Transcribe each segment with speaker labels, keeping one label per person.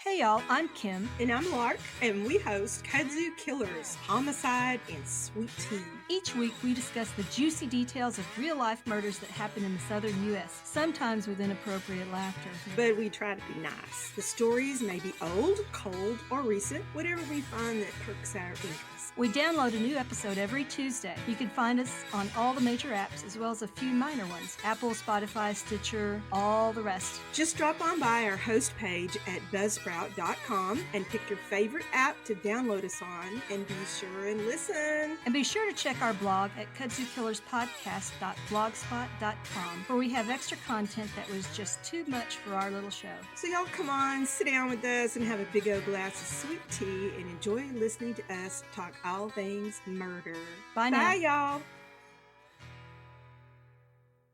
Speaker 1: Hey y'all, I'm Kim.
Speaker 2: And I'm Lark, and we host Kudzu Killers, Homicide, and Sweet Tea.
Speaker 1: Each week we discuss the juicy details of real-life murders that happen in the southern U.S., sometimes with inappropriate laughter.
Speaker 2: But we try to be nice. The stories may be old, cold, or recent, whatever we find that perks our interest.
Speaker 1: We download a new episode every Tuesday. You can find us on all the major apps, as well as a few minor ones. Apple, Spotify, Stitcher, all the rest.
Speaker 2: Just drop on by our host page at buzzsprout.com and pick your favorite app to download us on, and be sure and listen.
Speaker 1: And be sure to check our blog at kudzukillerspodcast.blogspot.com, where we have extra content that was just too much for our little show.
Speaker 2: So y'all come on, sit down with us, and have a big old glass of sweet tea, and enjoy listening to us talk all things murder.
Speaker 1: Bye now.
Speaker 2: Bye, y'all.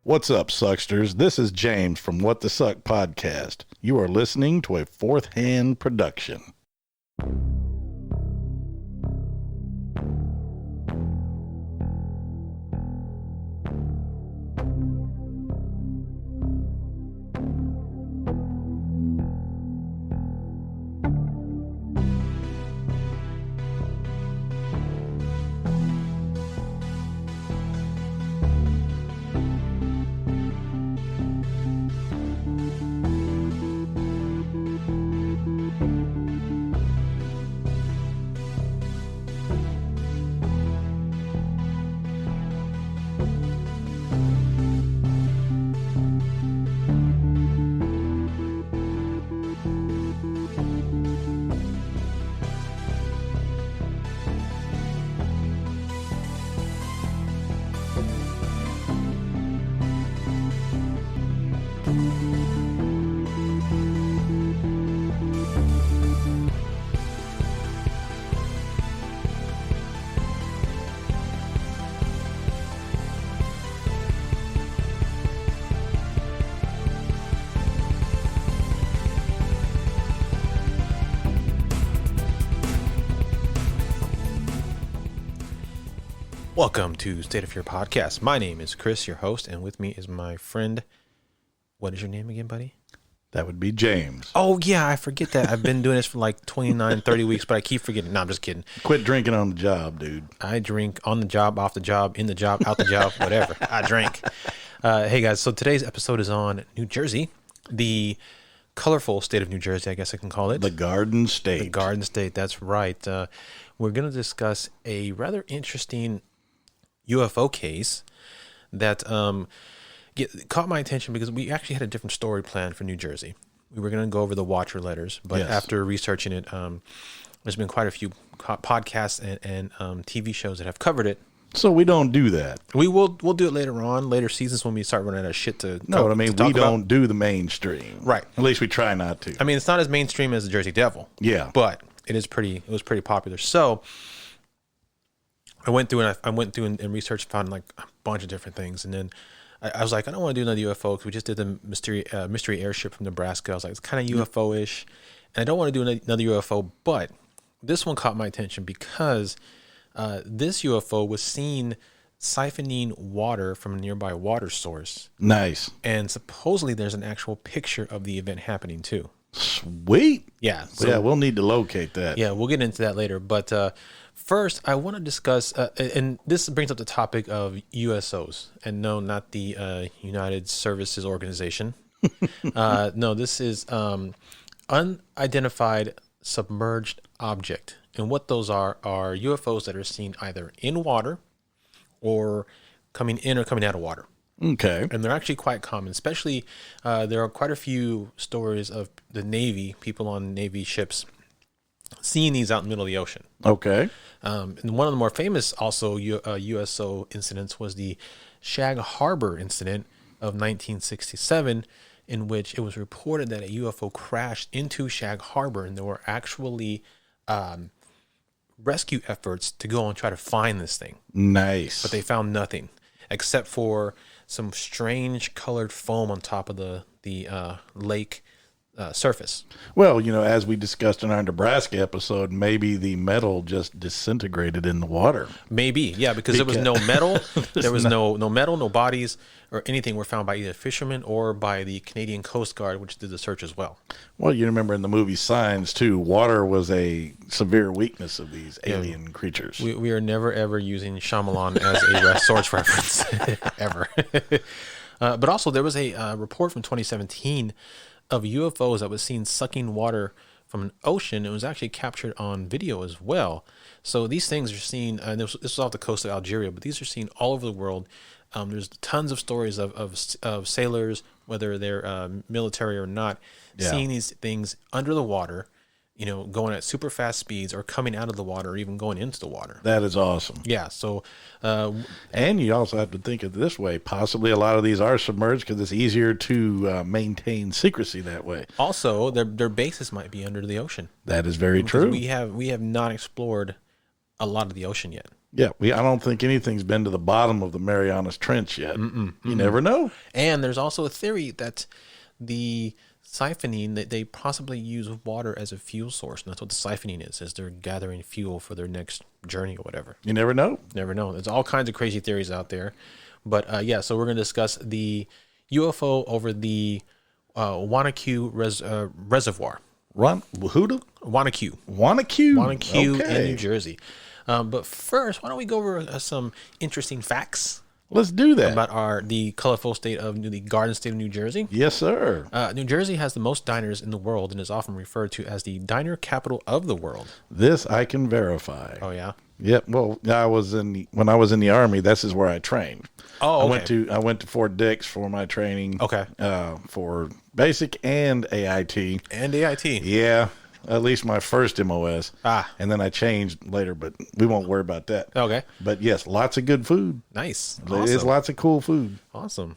Speaker 3: What's up, Sucksters? This is James from What the Suck podcast. You are listening to a fourth-hand production.
Speaker 4: Welcome to State of Fear Podcast. My name is Chris, your host, and with me is my friend. What is your name again, buddy?
Speaker 3: That would be James.
Speaker 4: Oh, yeah, I forget that. I've been doing this for like 29, 30 weeks, but I keep forgetting. No, I'm just kidding.
Speaker 3: Quit drinking on the job, dude.
Speaker 4: I drink on the job, off the job, in the job, out the job, whatever. I drink. Hey, guys, so today's episode is on New Jersey, the colorful state of New Jersey, I guess I can call it.
Speaker 3: The Garden State.
Speaker 4: The Garden State, that's right. We're going to discuss a rather interesting UFO case that caught my attention because we actually had a different story planned for New Jersey. We were going to go over the Watcher letters, but
Speaker 3: Yes.
Speaker 4: after researching it, there's been quite a few podcasts and TV shows that have covered it.
Speaker 3: So we don't do that.
Speaker 4: We'll do it later on, later seasons when we start running out of shit to
Speaker 3: No,
Speaker 4: to
Speaker 3: I mean,
Speaker 4: talk
Speaker 3: we
Speaker 4: about.
Speaker 3: don't do the mainstream.
Speaker 4: Right.
Speaker 3: At least we try not to.
Speaker 4: I mean, it's not as mainstream as the Jersey Devil.
Speaker 3: Yeah.
Speaker 4: But it was pretty popular. So I went through and researched, found like a bunch of different things, and then I was like, I don't want to do another UFO because we just did the mystery airship from Nebraska. I was like, it's kind of UFO-ish, and I don't want to do another UFO, but this one caught my attention because this UFO was seen siphoning water from a nearby water source.
Speaker 3: Nice.
Speaker 4: And supposedly there's an actual picture of the event happening too.
Speaker 3: Sweet.
Speaker 4: Yeah.
Speaker 3: So, yeah, we'll need to locate that.
Speaker 4: Yeah, we'll get into that later. But first, I want to discuss, and this brings up the topic of USOs. And no, not the United Services Organization. No, this is unidentified submerged object. And what those are UFOs that are seen either in water or coming in or coming out of water.
Speaker 3: Okay.
Speaker 4: And they're actually quite common, especially there are quite a few stories of the Navy, people on Navy ships, seeing these out in the middle of the ocean.
Speaker 3: Okay.
Speaker 4: And one of the more famous also USO incidents was the Shag Harbor incident of 1967, in which it was reported that a UFO crashed into Shag Harbor, and there were actually rescue efforts to go and try to find this thing.
Speaker 3: Nice.
Speaker 4: But they found nothing except for some strange colored foam on top of the lake surface.
Speaker 3: Well, as we discussed in our Nebraska episode, maybe the metal just disintegrated in the water.
Speaker 4: Maybe, yeah, because there was no metal. There was no metal, no bodies, or anything were found by either fishermen or by the Canadian Coast Guard, which did the search as well.
Speaker 3: Well, you remember in the movie Signs, too, water was a severe weakness of these alien creatures.
Speaker 4: We are never, ever using Shyamalan as a source reference, ever. But also, there was a report from 2017 of UFOs that was seen sucking water from an ocean. It was actually captured on video as well. So these things are seen, and this was off the coast of Algeria, but these are seen all over the world. There's tons of stories of sailors, whether they're military or not, seeing these things under the water, going at super fast speeds or coming out of the water or even going into the water.
Speaker 3: That is awesome.
Speaker 4: Yeah. So,
Speaker 3: and you also have to think of it this way. Possibly a lot of these are submerged because it's easier to maintain secrecy that way.
Speaker 4: Also, their bases might be under the ocean.
Speaker 3: That is very true.
Speaker 4: We have not explored a lot of the ocean yet.
Speaker 3: Yeah, I don't think anything's been to the bottom of the Marianas Trench yet. You never know.
Speaker 4: And there's also a theory that the siphoning, that they possibly use water as a fuel source. And that's what the siphoning is they're gathering fuel for their next journey or whatever.
Speaker 3: You never know.
Speaker 4: Never know. There's all kinds of crazy theories out there. But so we're going to discuss the UFO over the Wanaque Reservoir.
Speaker 3: Wanaque?
Speaker 4: Wanaque
Speaker 3: Okay.
Speaker 4: in New Jersey. But first, why don't we go over some interesting facts
Speaker 3: Let's do that.
Speaker 4: about the colorful state of the Garden State of New Jersey?
Speaker 3: Yes, sir.
Speaker 4: New Jersey has the most diners in the world and is often referred to as the diner capital of the world.
Speaker 3: This I can verify.
Speaker 4: Oh yeah.
Speaker 3: Yep. Well, when I was in the Army, this is where I trained.
Speaker 4: Oh, okay.
Speaker 3: I went to Fort Dix for my training.
Speaker 4: Okay.
Speaker 3: For basic and AIT.
Speaker 4: And AIT.
Speaker 3: Yeah. At least my first MOS.
Speaker 4: Ah.
Speaker 3: And then I changed later, but we won't worry about that.
Speaker 4: Okay.
Speaker 3: But yes, lots of good food.
Speaker 4: Nice.
Speaker 3: There's
Speaker 4: Awesome.
Speaker 3: lots of cool food.
Speaker 4: Awesome.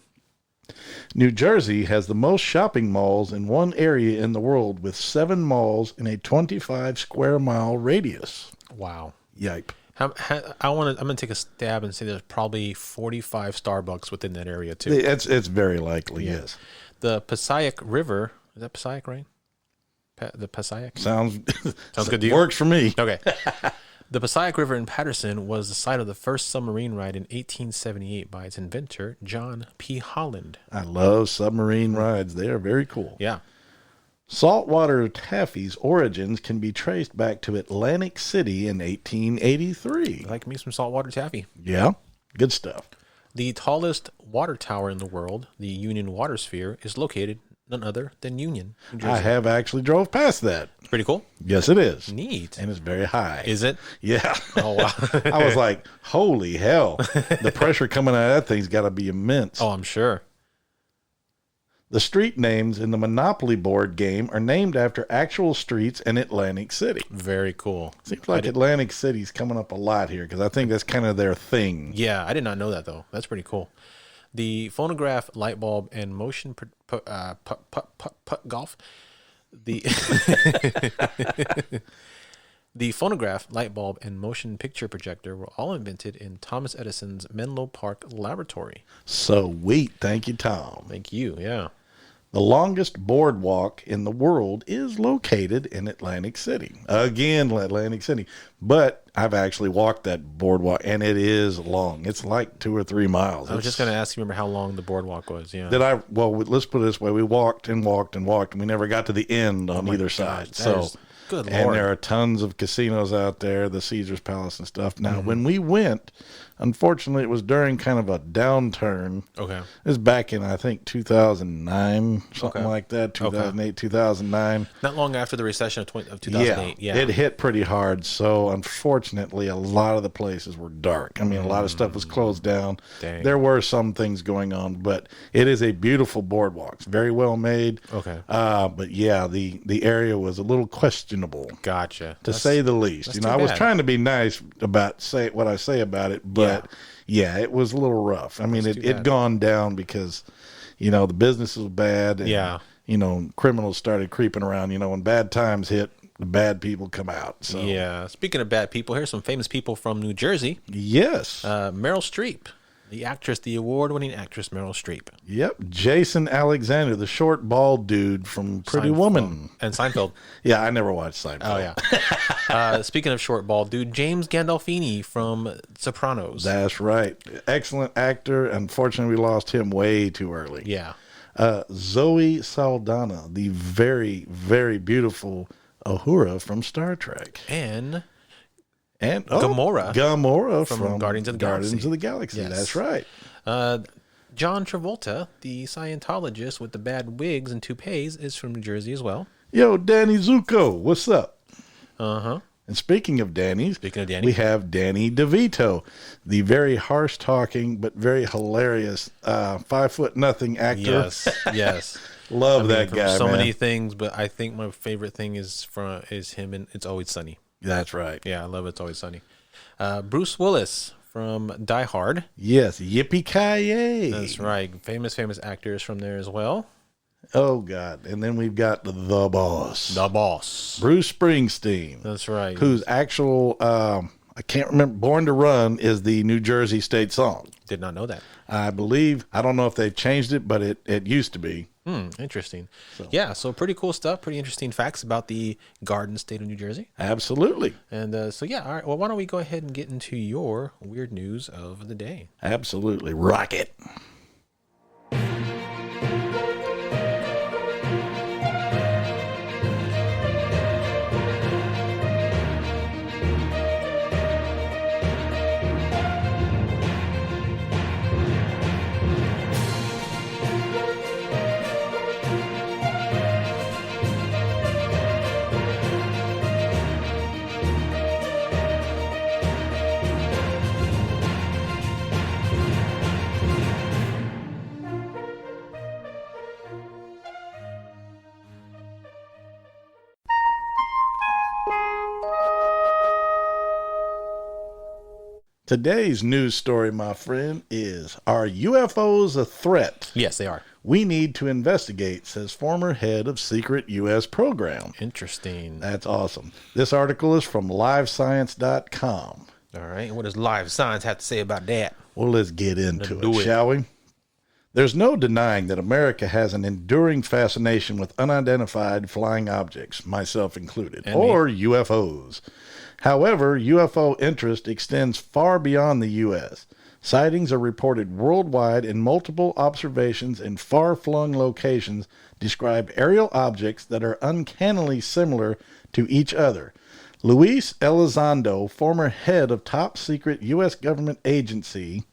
Speaker 3: New Jersey has the most shopping malls in one area in the world, with 7 malls in a 25 square mile radius.
Speaker 4: Wow.
Speaker 3: Yipe.
Speaker 4: I'm gonna take a stab and say there's probably 45 Starbucks within that area too.
Speaker 3: It's very likely, yes.
Speaker 4: The Passaic River, is that Passaic, right? The Passaic?
Speaker 3: Sounds
Speaker 4: good to you?
Speaker 3: Works for me.
Speaker 4: Okay. The Passaic River in Patterson was the site of the first submarine ride in 1878 by its inventor, John P. Holland.
Speaker 3: I love submarine rides. They are very cool.
Speaker 4: Yeah.
Speaker 3: Saltwater taffy's origins can be traced back to Atlantic City in 1883.
Speaker 4: I like me some saltwater taffy.
Speaker 3: Yeah, good stuff.
Speaker 4: The tallest water tower in the world, the Union Water Sphere, is located none other than Union, New Jersey.
Speaker 3: I have actually drove past that.
Speaker 4: It's pretty cool.
Speaker 3: Yes, it is.
Speaker 4: Neat.
Speaker 3: And it's very high.
Speaker 4: Is it?
Speaker 3: Yeah.
Speaker 4: Oh, wow.
Speaker 3: I was like, holy hell. The pressure coming out of that thing's got to be immense.
Speaker 4: Oh, I'm sure.
Speaker 3: The street names in the Monopoly board game are named after actual streets in Atlantic City.
Speaker 4: Very cool.
Speaker 3: Seems like Atlantic City's coming up a lot here because I think that's kind of their thing.
Speaker 4: Yeah, I did not know that, though. That's pretty cool. The phonograph, light bulb, and motion golf. The phonograph, light bulb, and motion picture projector were all invented in Thomas Edison's Menlo Park laboratory.
Speaker 3: Sweet. Thank you, Tom.
Speaker 4: Thank you. Yeah.
Speaker 3: The longest boardwalk in the world is located in Atlantic City. Again, Atlantic City. But I've actually walked that boardwalk, and it is long. It's like 2 or 3 miles.
Speaker 4: I was just going to ask you, remember how long the boardwalk was? Yeah.
Speaker 3: Well, let's put it this way. We walked and walked and walked, and we never got to the end on either side.
Speaker 4: Good Lord.
Speaker 3: And there are tons of casinos out there, the Caesar's Palace and stuff. Now, when we went, unfortunately, it was during kind of a downturn.
Speaker 4: Okay.
Speaker 3: It was back in, I think, 2009, something like that, 2008, 2009.
Speaker 4: Not long after the recession of 2008. Yeah.
Speaker 3: It hit pretty hard. So, unfortunately, a lot of the places were dark. I mean, a lot of stuff was closed down.
Speaker 4: Dang.
Speaker 3: There were some things going on, but it is a beautiful boardwalk. It's very well made.
Speaker 4: Okay.
Speaker 3: But, yeah, the area was a little questionable.
Speaker 4: Gotcha.
Speaker 3: To say the least. You know, I was trying to be nice about what I say about it, but yeah, it was a little rough. I mean, it gone down because, you know, the business was bad. And, you know, criminals started creeping around. You know, when bad times hit, the bad people come out. So.
Speaker 4: Yeah. Speaking of bad people, here's some famous people from New Jersey.
Speaker 3: Yes.
Speaker 4: Meryl Streep. The award-winning actress Meryl Streep.
Speaker 3: Yep, Jason Alexander, the short, bald dude from Pretty Woman.
Speaker 4: And Seinfeld.
Speaker 3: Yeah, I never watched Seinfeld.
Speaker 4: Oh, yeah. Speaking of short, bald dude, James Gandolfini from Sopranos.
Speaker 3: That's right. Excellent actor. Unfortunately, we lost him way too early.
Speaker 4: Yeah.
Speaker 3: Zoe Saldana, the very, very beautiful Uhura from Star Trek.
Speaker 4: And
Speaker 3: Gamora
Speaker 4: from Guardians of the Galaxy.
Speaker 3: Yes. That's right.
Speaker 4: John Travolta, the Scientologist with the bad wigs and toupees, is from New Jersey as well.
Speaker 3: Yo, Danny Zuko, what's up?
Speaker 4: Uh-huh.
Speaker 3: And speaking of Danny, we have Danny DeVito, the very harsh-talking but very hilarious 5'0" actor.
Speaker 4: Yes.
Speaker 3: Love that guy.
Speaker 4: So many things, but I think my favorite thing is him in It's Always Sunny.
Speaker 3: That's right.
Speaker 4: Yeah, I love It's Always Sunny. Bruce Willis from Die Hard.
Speaker 3: Yes, yippee-ki-yay.
Speaker 4: That's right. Famous actors from there as well.
Speaker 3: Oh, God. And then we've got the boss.
Speaker 4: The boss.
Speaker 3: Bruce Springsteen.
Speaker 4: That's right.
Speaker 3: Whose actual, I can't remember, Born to Run is the New Jersey state song.
Speaker 4: Did not know that.
Speaker 3: I believe, I don't know if they've changed it, but it used to be.
Speaker 4: Interesting. So pretty cool stuff. Pretty interesting facts about the Garden State of New Jersey.
Speaker 3: Absolutely.
Speaker 4: And all right. Well, why don't we go ahead and get into your weird news of the day?
Speaker 3: Absolutely. Rock it. Today's news story, my friend, is, are UFOs a threat?
Speaker 4: Yes, they are.
Speaker 3: We need to investigate, says former head of secret U.S. program.
Speaker 4: Interesting.
Speaker 3: That's awesome. This article is from livescience.com.
Speaker 4: All right. What does Live Science have to say about that?
Speaker 3: Well, let's get into it, shall we? There's no denying that America has an enduring fascination with unidentified flying objects, myself included, or UFOs. However, UFO interest extends far beyond the U.S. Sightings are reported worldwide, and multiple observations in far-flung locations describe aerial objects that are uncannily similar to each other. Luis Elizondo, former head of top-secret U.S. government agency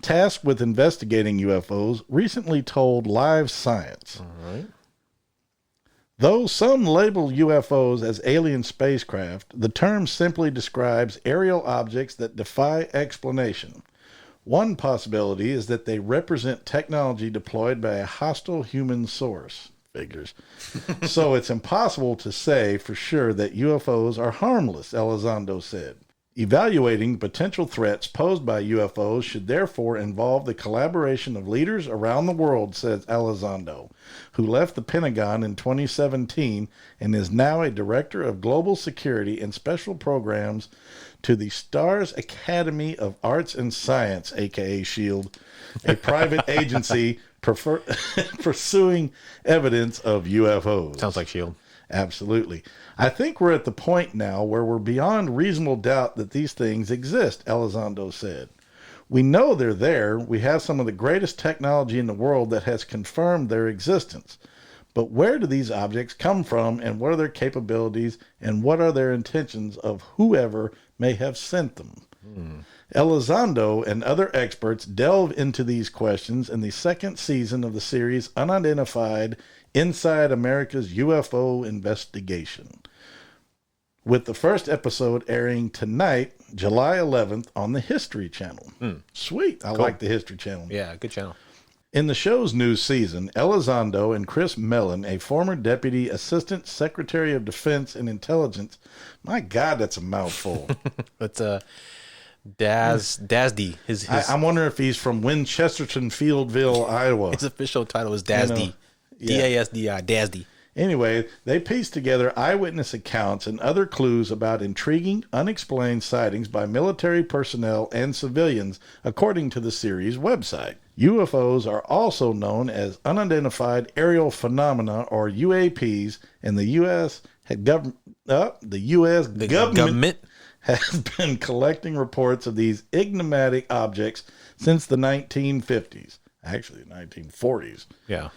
Speaker 3: tasked with investigating UFOs, recently told Live Science.
Speaker 4: All right.
Speaker 3: Though some label UFOs as alien spacecraft, the term simply describes aerial objects that defy explanation. One possibility is that they represent technology deployed by a hostile human source. Figures. So it's impossible to say for sure that UFOs are harmless, Elizondo said. Evaluating potential threats posed by UFOs should therefore involve the collaboration of leaders around the world, says Elizondo, who left the Pentagon in 2017 and is now a director of global security and special programs to the Stars Academy of Arts and Science, aka SHIELD, a private agency pursuing evidence of UFOs.
Speaker 4: Sounds like SHIELD.
Speaker 3: Absolutely. I think we're at the point now where we're beyond reasonable doubt that these things exist, Elizondo said. We know they're there. We have some of the greatest technology in the world that has confirmed their existence. But where do these objects come from, and what are their capabilities, and what are their intentions of whoever may have sent them? Elizondo and other experts delve into these questions in the second season of the series Unidentified Inside America's UFO Investigation, with the first episode airing tonight, July 11th, on the History Channel. Sweet. I like the History Channel.
Speaker 4: Yeah, good channel.
Speaker 3: In the show's new season, Elizondo and Chris Mellon, a former Deputy Assistant Secretary of Defense and Intelligence, my God, that's a mouthful.
Speaker 4: That's Dasdy.
Speaker 3: I'm wondering if he's from Winchesterton Fieldville, Iowa.
Speaker 4: His official title is Dasdy. D-A-S-D-I, Dasdy.
Speaker 3: Anyway, they pieced together eyewitness accounts and other clues about intriguing, unexplained sightings by military personnel and civilians, according to the series website. UFOs are also known as unidentified aerial phenomena, or UAPs, and the U.S. government has been collecting reports of these enigmatic objects since the 1950s. Actually, the 1940s.
Speaker 4: Yeah.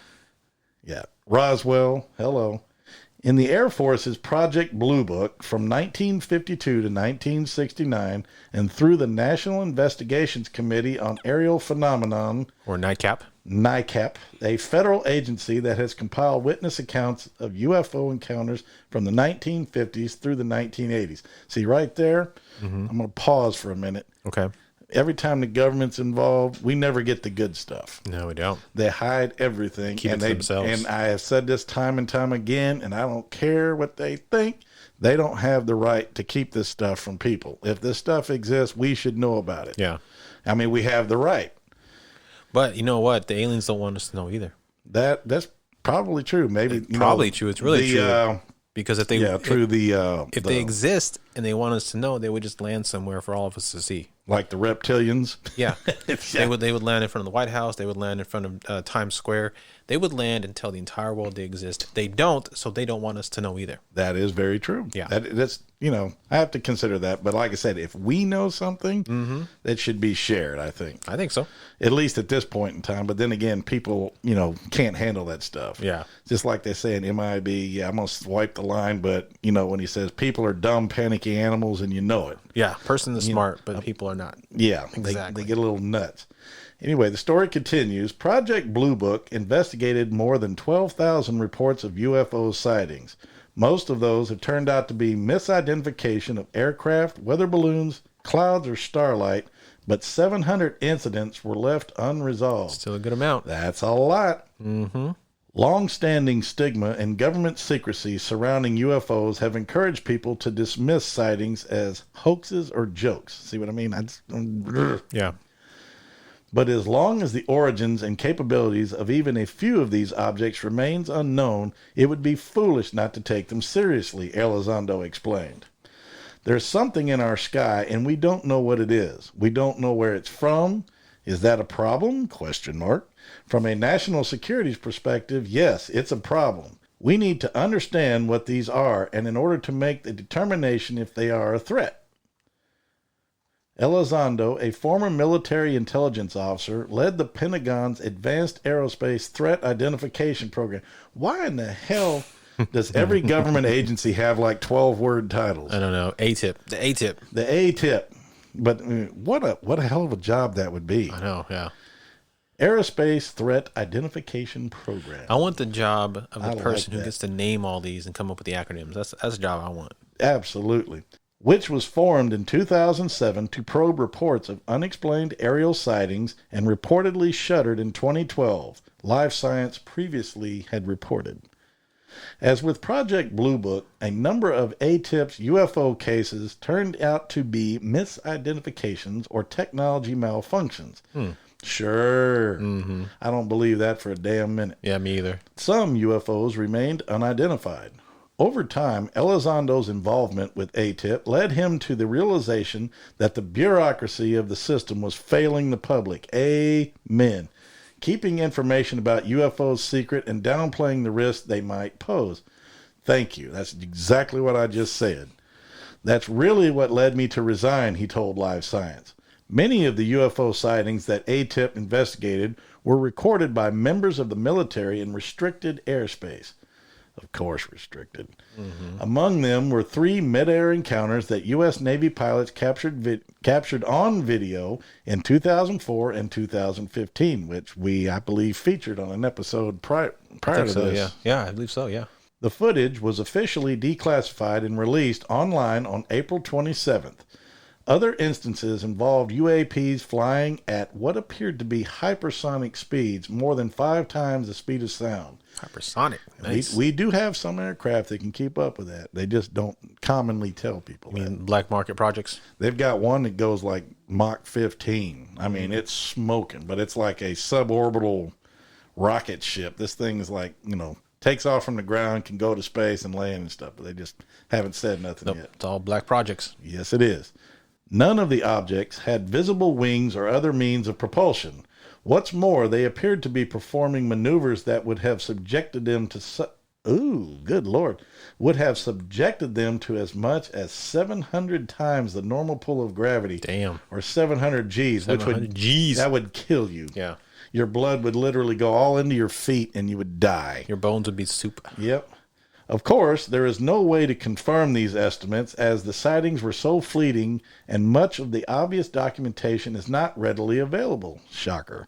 Speaker 3: Roswell, hello. In the Air Force's Project Blue Book from 1952 to 1969 and through the National Investigations Committee on Aerial Phenomenon,
Speaker 4: or NICAP, a federal agency that has compiled witness accounts of UFO encounters from the 1950s through the 1980s.
Speaker 3: See, right there, I'm going to pause for a minute.
Speaker 4: Okay.
Speaker 3: Every time the government's involved, we never get the good stuff.
Speaker 4: No, we don't.
Speaker 3: They hide everything.
Speaker 4: Keep it to themselves.
Speaker 3: And I have said this time and time again, and I don't care what they think. They don't have the right to keep this stuff from people. If this stuff exists, we should know about it.
Speaker 4: Yeah.
Speaker 3: I mean, we have the right.
Speaker 4: But you know what? The aliens don't want us to know either.
Speaker 3: That's probably true. Maybe
Speaker 4: probably true. It's really true. Because if they if they exist and they want us to know, they would just land somewhere for all of us to see.
Speaker 3: Like the reptilians.
Speaker 4: Yeah. They would land in front of the White House. They would land in front of Times Square. They would land and tell the entire world they exist. They don't, so they don't want us to know either.
Speaker 3: That is very true.
Speaker 4: Yeah.
Speaker 3: That's I have to consider that. But like I said, if we know something, that should be shared, I think.
Speaker 4: I think so.
Speaker 3: At least at this point in time. But then again, people, can't handle that stuff.
Speaker 4: Yeah.
Speaker 3: Just like they say in MIB, I'm going to swipe the line. But, when he says people are dumb, panicky animals, and you know it.
Speaker 4: Yeah. Person is smart, but people are not.
Speaker 3: Yeah.
Speaker 4: Exactly.
Speaker 3: They get a little nuts. Anyway, the story continues. Project Blue Book investigated more than 12,000 reports of UFO sightings. Most of those have turned out to be misidentification of aircraft, weather balloons, clouds, or starlight, but 700 incidents were left unresolved.
Speaker 4: Still a good amount.
Speaker 3: That's a lot. Long-standing stigma and government secrecy surrounding UFOs have encouraged people to dismiss sightings as hoaxes or jokes. See what I mean?
Speaker 4: Yeah.
Speaker 3: But as long as the origins and capabilities of even a few of these objects remains unknown, it would be foolish not to take them seriously, Elizondo explained. There's something in our sky, and we don't know what it is. We don't know where it's from. Is that a problem? ? From a national security perspective, yes, it's a problem. We need to understand what these are, and in order to make the determination if they are a threat. Elizondo, a former military intelligence officer, led the Pentagon's Advanced Aerospace Threat Identification Program. Why in the hell does every government agency have like 12-word titles?
Speaker 4: I don't know. ATIP. The ATIP.
Speaker 3: The ATIP. But what a hell of a job that would be.
Speaker 4: I know, yeah.
Speaker 3: Aerospace Threat Identification Program.
Speaker 4: I want the job of the person who gets to name all these and come up with the acronyms. That's a job I want.
Speaker 3: Absolutely. Which was formed in 2007 to probe reports of unexplained aerial sightings and reportedly shuttered in 2012, Live Science previously had reported. As with Project Blue Book, a number of ATIP's UFO cases turned out to be misidentifications or technology malfunctions. Sure. I don't believe that for a damn minute.
Speaker 4: Yeah, me either.
Speaker 3: Some UFOs remained unidentified. Over time, Elizondo's involvement with ATIP led him to the realization that the bureaucracy of the system was failing the public. Amen. Keeping information about UFOs secret and downplaying the risk they might pose. Thank you. That's exactly what I just said. That's really what led me to resign, he told Live Science. Many of the UFO sightings that ATIP investigated were recorded by members of the military in restricted airspace. Of course, restricted. Among them were 3 mid-air encounters that U.S. Navy pilots captured on video in 2004 and 2015, which I believe, featured on an episode prior to this.
Speaker 4: Yeah, I believe so, yeah.
Speaker 3: The footage was officially declassified and released online on April 27th. Other instances involved UAPs flying at what appeared to be hypersonic speeds, more than 5 times the speed of sound.
Speaker 4: Hypersonic. Nice.
Speaker 3: We do have some aircraft that can keep up with that. They just don't commonly tell people
Speaker 4: that. Black market projects?
Speaker 3: They've got one that goes like Mach 15. I mean, it's smoking, but it's like a suborbital rocket ship. This thing's like, takes off from the ground, can go to space and land and stuff, but they just haven't said nothing yet.
Speaker 4: It's all black projects.
Speaker 3: Yes, it is. None of the objects had visible wings or other means of propulsion. What's more, they appeared to be performing maneuvers that would have subjected them to good Lord, would have subjected them to as much as 700 times the normal pull of gravity.
Speaker 4: Damn.
Speaker 3: Or 700 G's, which would that would kill you.
Speaker 4: Yeah.
Speaker 3: Your blood would literally go all into your feet and you would die.
Speaker 4: Your bones would be soup.
Speaker 3: Yep. Of course, there is no way to confirm these estimates as the sightings were so fleeting and much of the obvious documentation is not readily available. Shocker.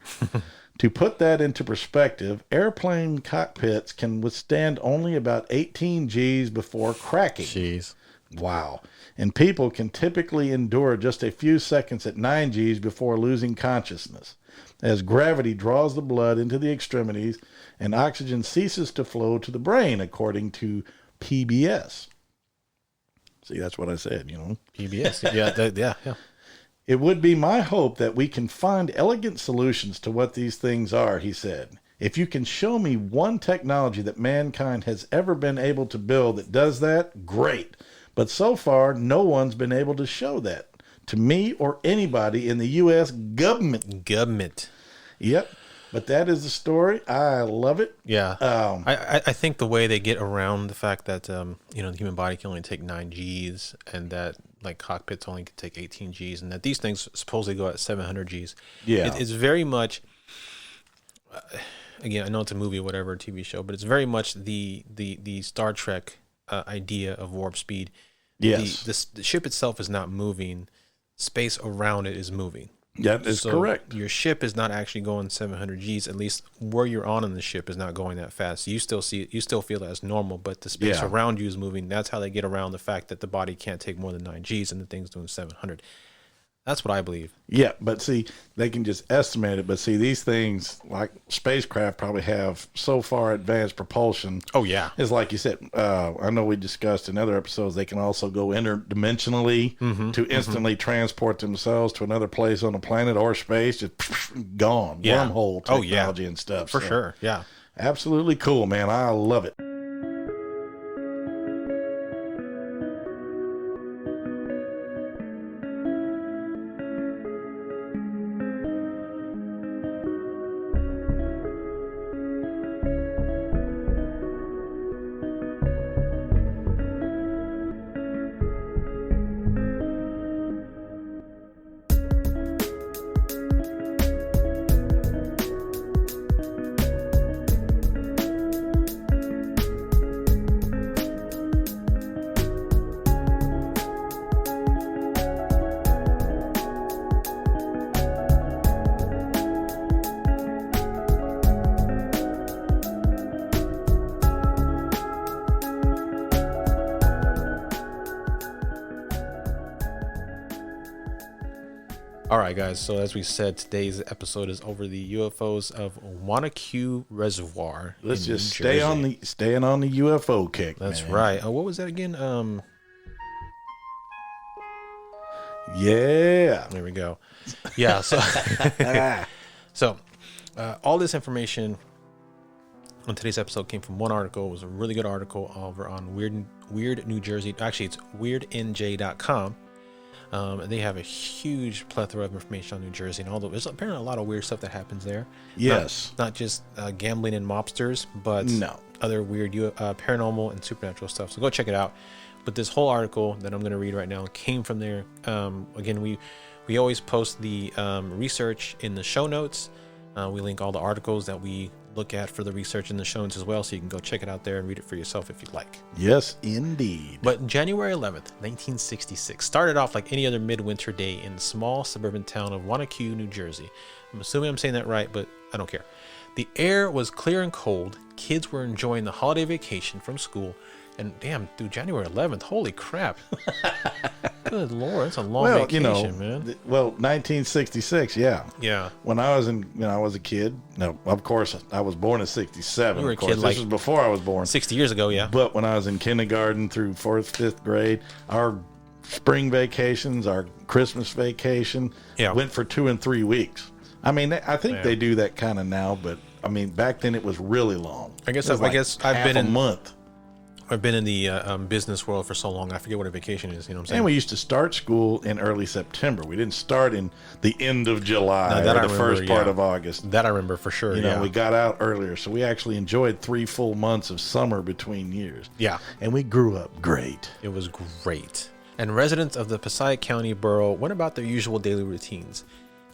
Speaker 3: To put that into perspective, airplane cockpits can withstand only about 18 Gs before cracking.
Speaker 4: Jeez.
Speaker 3: Wow. And people can typically endure just a few seconds at 9 Gs before losing consciousness, as gravity draws the blood into the extremities and oxygen ceases to flow to the brain, according to PBS. See, that's what I said,
Speaker 4: PBS. Yeah.
Speaker 3: It would be my hope that we can find elegant solutions to what these things are, he said. If you can show me one technology that mankind has ever been able to build that does that, great. But so far, no one's been able to show that to me or anybody in the U.S. government. Yep. But that is the story. I love it.
Speaker 4: Yeah. I think the way they get around the fact that, the human body can only take 9 Gs and that like cockpits only can take 18 Gs and that these things supposedly go at 700 Gs.
Speaker 3: Yeah.
Speaker 4: It's very much, again, I know it's a movie or whatever, a TV show, but it's very much the Star Trek idea of warp speed.
Speaker 3: Yes.
Speaker 4: The ship itself is not moving. Space around it is moving.
Speaker 3: That is correct.
Speaker 4: Your ship is not actually going 700 Gs. At least where you're on in the ship is not going that fast. You still feel it as normal, but the space around you is moving. That's how they get around the fact that the body can't take more than 9 Gs and the thing's doing 700. That's what I believe.
Speaker 3: Yeah, but see, they can just estimate it. But see, these things, like spacecraft, probably have so far advanced propulsion.
Speaker 4: Oh, yeah.
Speaker 3: It's like you said, I know we discussed in other episodes, they can also go interdimensionally to instantly transport themselves to another place on the planet or space, just gone.
Speaker 4: Yeah.
Speaker 3: Wormhole technology and stuff.
Speaker 4: For sure, yeah.
Speaker 3: Absolutely cool, man. I love it.
Speaker 4: All right, guys. So as we said, today's episode is over the UFOs of Wanaque Reservoir.
Speaker 3: Let's just staying on the UFO kick.
Speaker 4: That's
Speaker 3: man.
Speaker 4: right. What was that again?
Speaker 3: Yeah.
Speaker 4: There we go. Yeah. So, all this information on today's episode came from one article. It was a really good article over on Weird New Jersey. Actually, it's weirdnj.com. They have a huge plethora of information on New Jersey, and although there's apparently a lot of weird stuff that happens there.
Speaker 3: Yes,
Speaker 4: not just gambling and mobsters, but other weird paranormal and supernatural stuff. So go check it out. But this whole article that I'm going to read right now came from there. Again, we always post the research in the show notes. We link all the articles that we look at for the research in the show notes as well, so you can go check it out there and read it for yourself if you'd like.
Speaker 3: Yes, indeed.
Speaker 4: But January 11th, 1966, started off like any other midwinter day in the small suburban town of Wanaque, New Jersey. I'm assuming I'm saying that right, but I don't care. The air was clear and cold. Kids were enjoying the holiday vacation from school. And damn, dude, January 11th, holy crap. Good Lord, that's a long vacation, man.
Speaker 3: 1966, yeah.
Speaker 4: Yeah.
Speaker 3: When I was a kid, no, of course, I was born in 67.
Speaker 4: You were
Speaker 3: of course, this was before I was born.
Speaker 4: 60 years ago, yeah.
Speaker 3: But when I was in kindergarten through 4th, 5th grade, our spring vacations, our Christmas vacation went for 2 and 3 weeks. I mean, I think they do that kind of now, but I mean, back then it was really long.
Speaker 4: I guess I've been in
Speaker 3: a month.
Speaker 4: I've been in the business world for so long. I forget what a vacation is. You know what I'm saying?
Speaker 3: And we used to start school in early September. We didn't start in the end of July or the first part of August.
Speaker 4: That I remember for sure.
Speaker 3: You know, we got out earlier, so we actually enjoyed 3 full months of summer between years.
Speaker 4: Yeah,
Speaker 3: and we grew up great.
Speaker 4: It was great. And residents of the Passaic County borough went about their usual daily routines.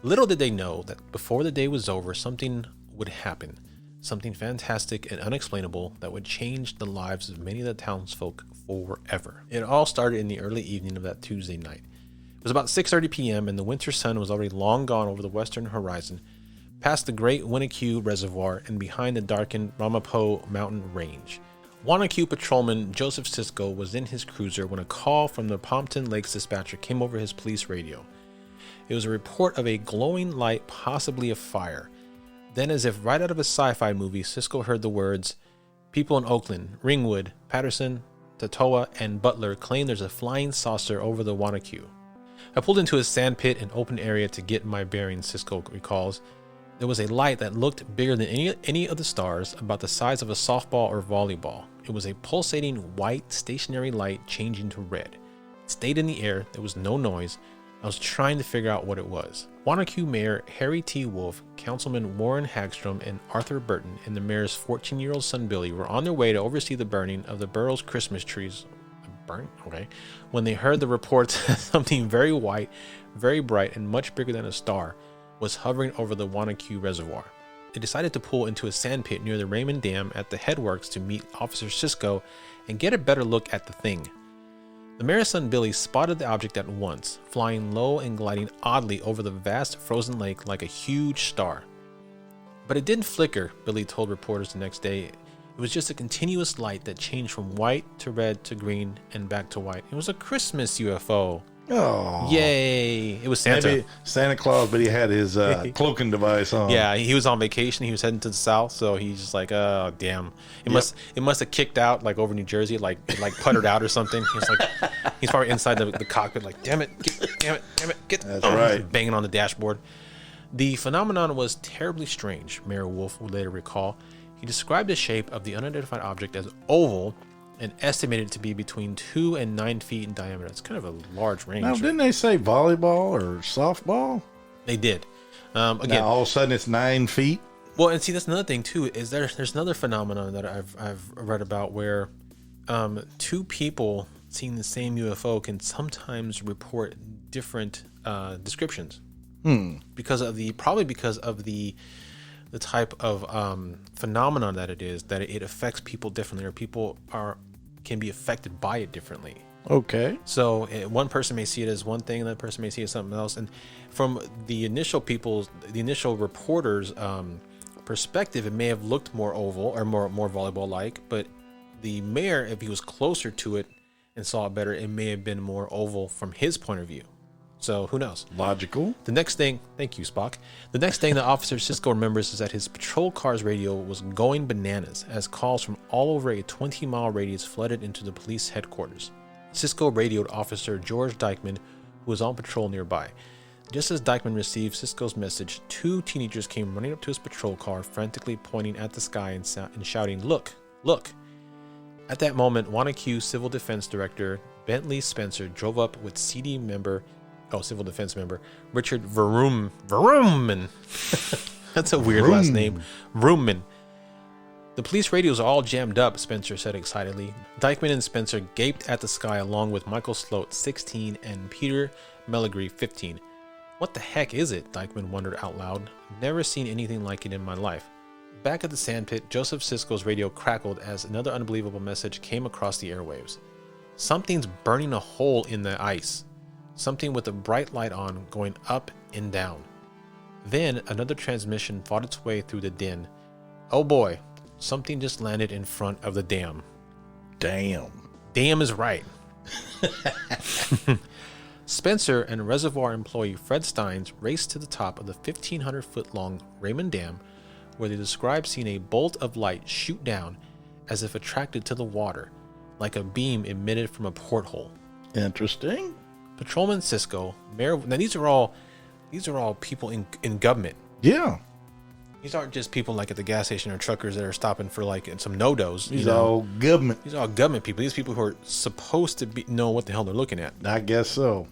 Speaker 4: Little did they know that before the day was over, something would happen. Something fantastic and unexplainable that would change the lives of many of the townsfolk forever. It all started in the early evening of that Tuesday night. It was about 6:30 p.m. and the winter sun was already long gone over the western horizon, past the great Wanaque Reservoir and behind the darkened Ramapo mountain range. Wanaque Patrolman Joe Cisco was in his cruiser when a call from the Pompton Lakes dispatcher came over his police radio. It was a report of a glowing light, possibly a fire. Then, as if right out of a sci-fi movie, Sisco heard the words, "People in Oakland, Ringwood, Patterson, Tatoa, and Butler claim there's a flying saucer over the Wanaque. I pulled into a sand pit and open area to get my bearings," Sisco recalls. There was a light that looked bigger than any of the stars, about the size of a softball or volleyball. It was a pulsating white stationary light changing to red. It stayed in the air. There was no noise. I was trying to figure out what it was. Wanaque Mayor Harry T. Wolfe, Councilman Warren Hagstrom, and Arthur Barton and the mayor's 14-year-old son Billy were on their way to oversee the burning of the borough's Christmas trees. When they heard the reports that something very white, very bright, and much bigger than a star was hovering over the Wanaque Reservoir. They decided to pull into a sand pit near the Raymond Dam at the headworks to meet Officer Sisco and get a better look at the thing. The mayor's son Billy spotted the object at once, flying low and gliding oddly over the vast frozen lake like a huge star. But it didn't flicker, Billy told reporters the next day. It was just a continuous light that changed from white to red to green and back to white. It was a Christmas UFO.
Speaker 3: Oh,
Speaker 4: yay! It was Santa.
Speaker 3: Maybe Santa Claus, but he had his cloaking device on.
Speaker 4: Yeah, he was on vacation. He was heading to the south, so he's just like, "Oh, damn!" It must have kicked out like over New Jersey, like puttered out or something. He's probably inside the cockpit, like, "Damn it, get!"
Speaker 3: That's right,
Speaker 4: banging on the dashboard. The phenomenon was terribly strange. Mayor Wolfe would later recall. He described the shape of the unidentified object as oval, and estimated it to be between 2 and 9 feet in diameter. It's kind of a large range.
Speaker 3: Now, didn't they say volleyball or softball?
Speaker 4: They did. Again,
Speaker 3: now, all of a sudden it's 9 feet.
Speaker 4: Well, and see, that's another thing too. Is there's another phenomenon that I've read about where 2 people seeing the same UFO can sometimes report different descriptions. Because of the type of phenomenon that it is, that it affects people differently, or people can be affected by it differently.
Speaker 3: Okay.
Speaker 4: So one person may see it as one thing, and that person may see it as something else. And from the initial reporters' perspective, it may have looked more oval or more volleyball-like. But the mayor, if he was closer to it and saw it better, it may have been more oval from his point of view. So who knows?
Speaker 3: Logical.
Speaker 4: The next thing, thank you, Spock. The next thing that Officer Sisco remembers is that his patrol car's radio was going bananas as calls from all over a 20-mile radius flooded into the police headquarters. Sisco radioed Officer George Dyckman, who was on patrol nearby. Just as Dyckman received Sisco's message, 2 teenagers came running up to his patrol car, frantically pointing at the sky and shouting, "Look, look!" At that moment, Wanaque Civil Defense Director Bentley Spencer drove up with Civil Defense member Richard Vrooman. That's a weird last name. Vrooman. The police radios are all jammed up, Spencer said excitedly. Dyckman and Spencer gaped at the sky along with Michael Sloat, 16, and Peter Mellegree, 15. What the heck is it? Dyckman wondered out loud. Never seen anything like it in my life. Back at the sandpit, Joseph Sisco's radio crackled as another unbelievable message came across the airwaves. Something's burning a hole in the ice. Something with a bright light on, going up and down. Then another transmission fought its way through the din. Oh boy, something just landed in front of the dam.
Speaker 3: Damn.
Speaker 4: Damn is right. Spencer and Reservoir employee Fred Steines raced to the top of the 1,500-foot-long Raymond Dam, where they described seeing a bolt of light shoot down as if attracted to the water, like a beam emitted from a porthole.
Speaker 3: Interesting.
Speaker 4: Patrolman Cisco, Mayor. Now these are all people in government.
Speaker 3: Yeah.
Speaker 4: These aren't just people like at the gas station or truckers that are stopping for like some no-dos.
Speaker 3: These are all government.
Speaker 4: These are all government people. These people who are supposed to know what the hell they're looking at.
Speaker 3: I guess so.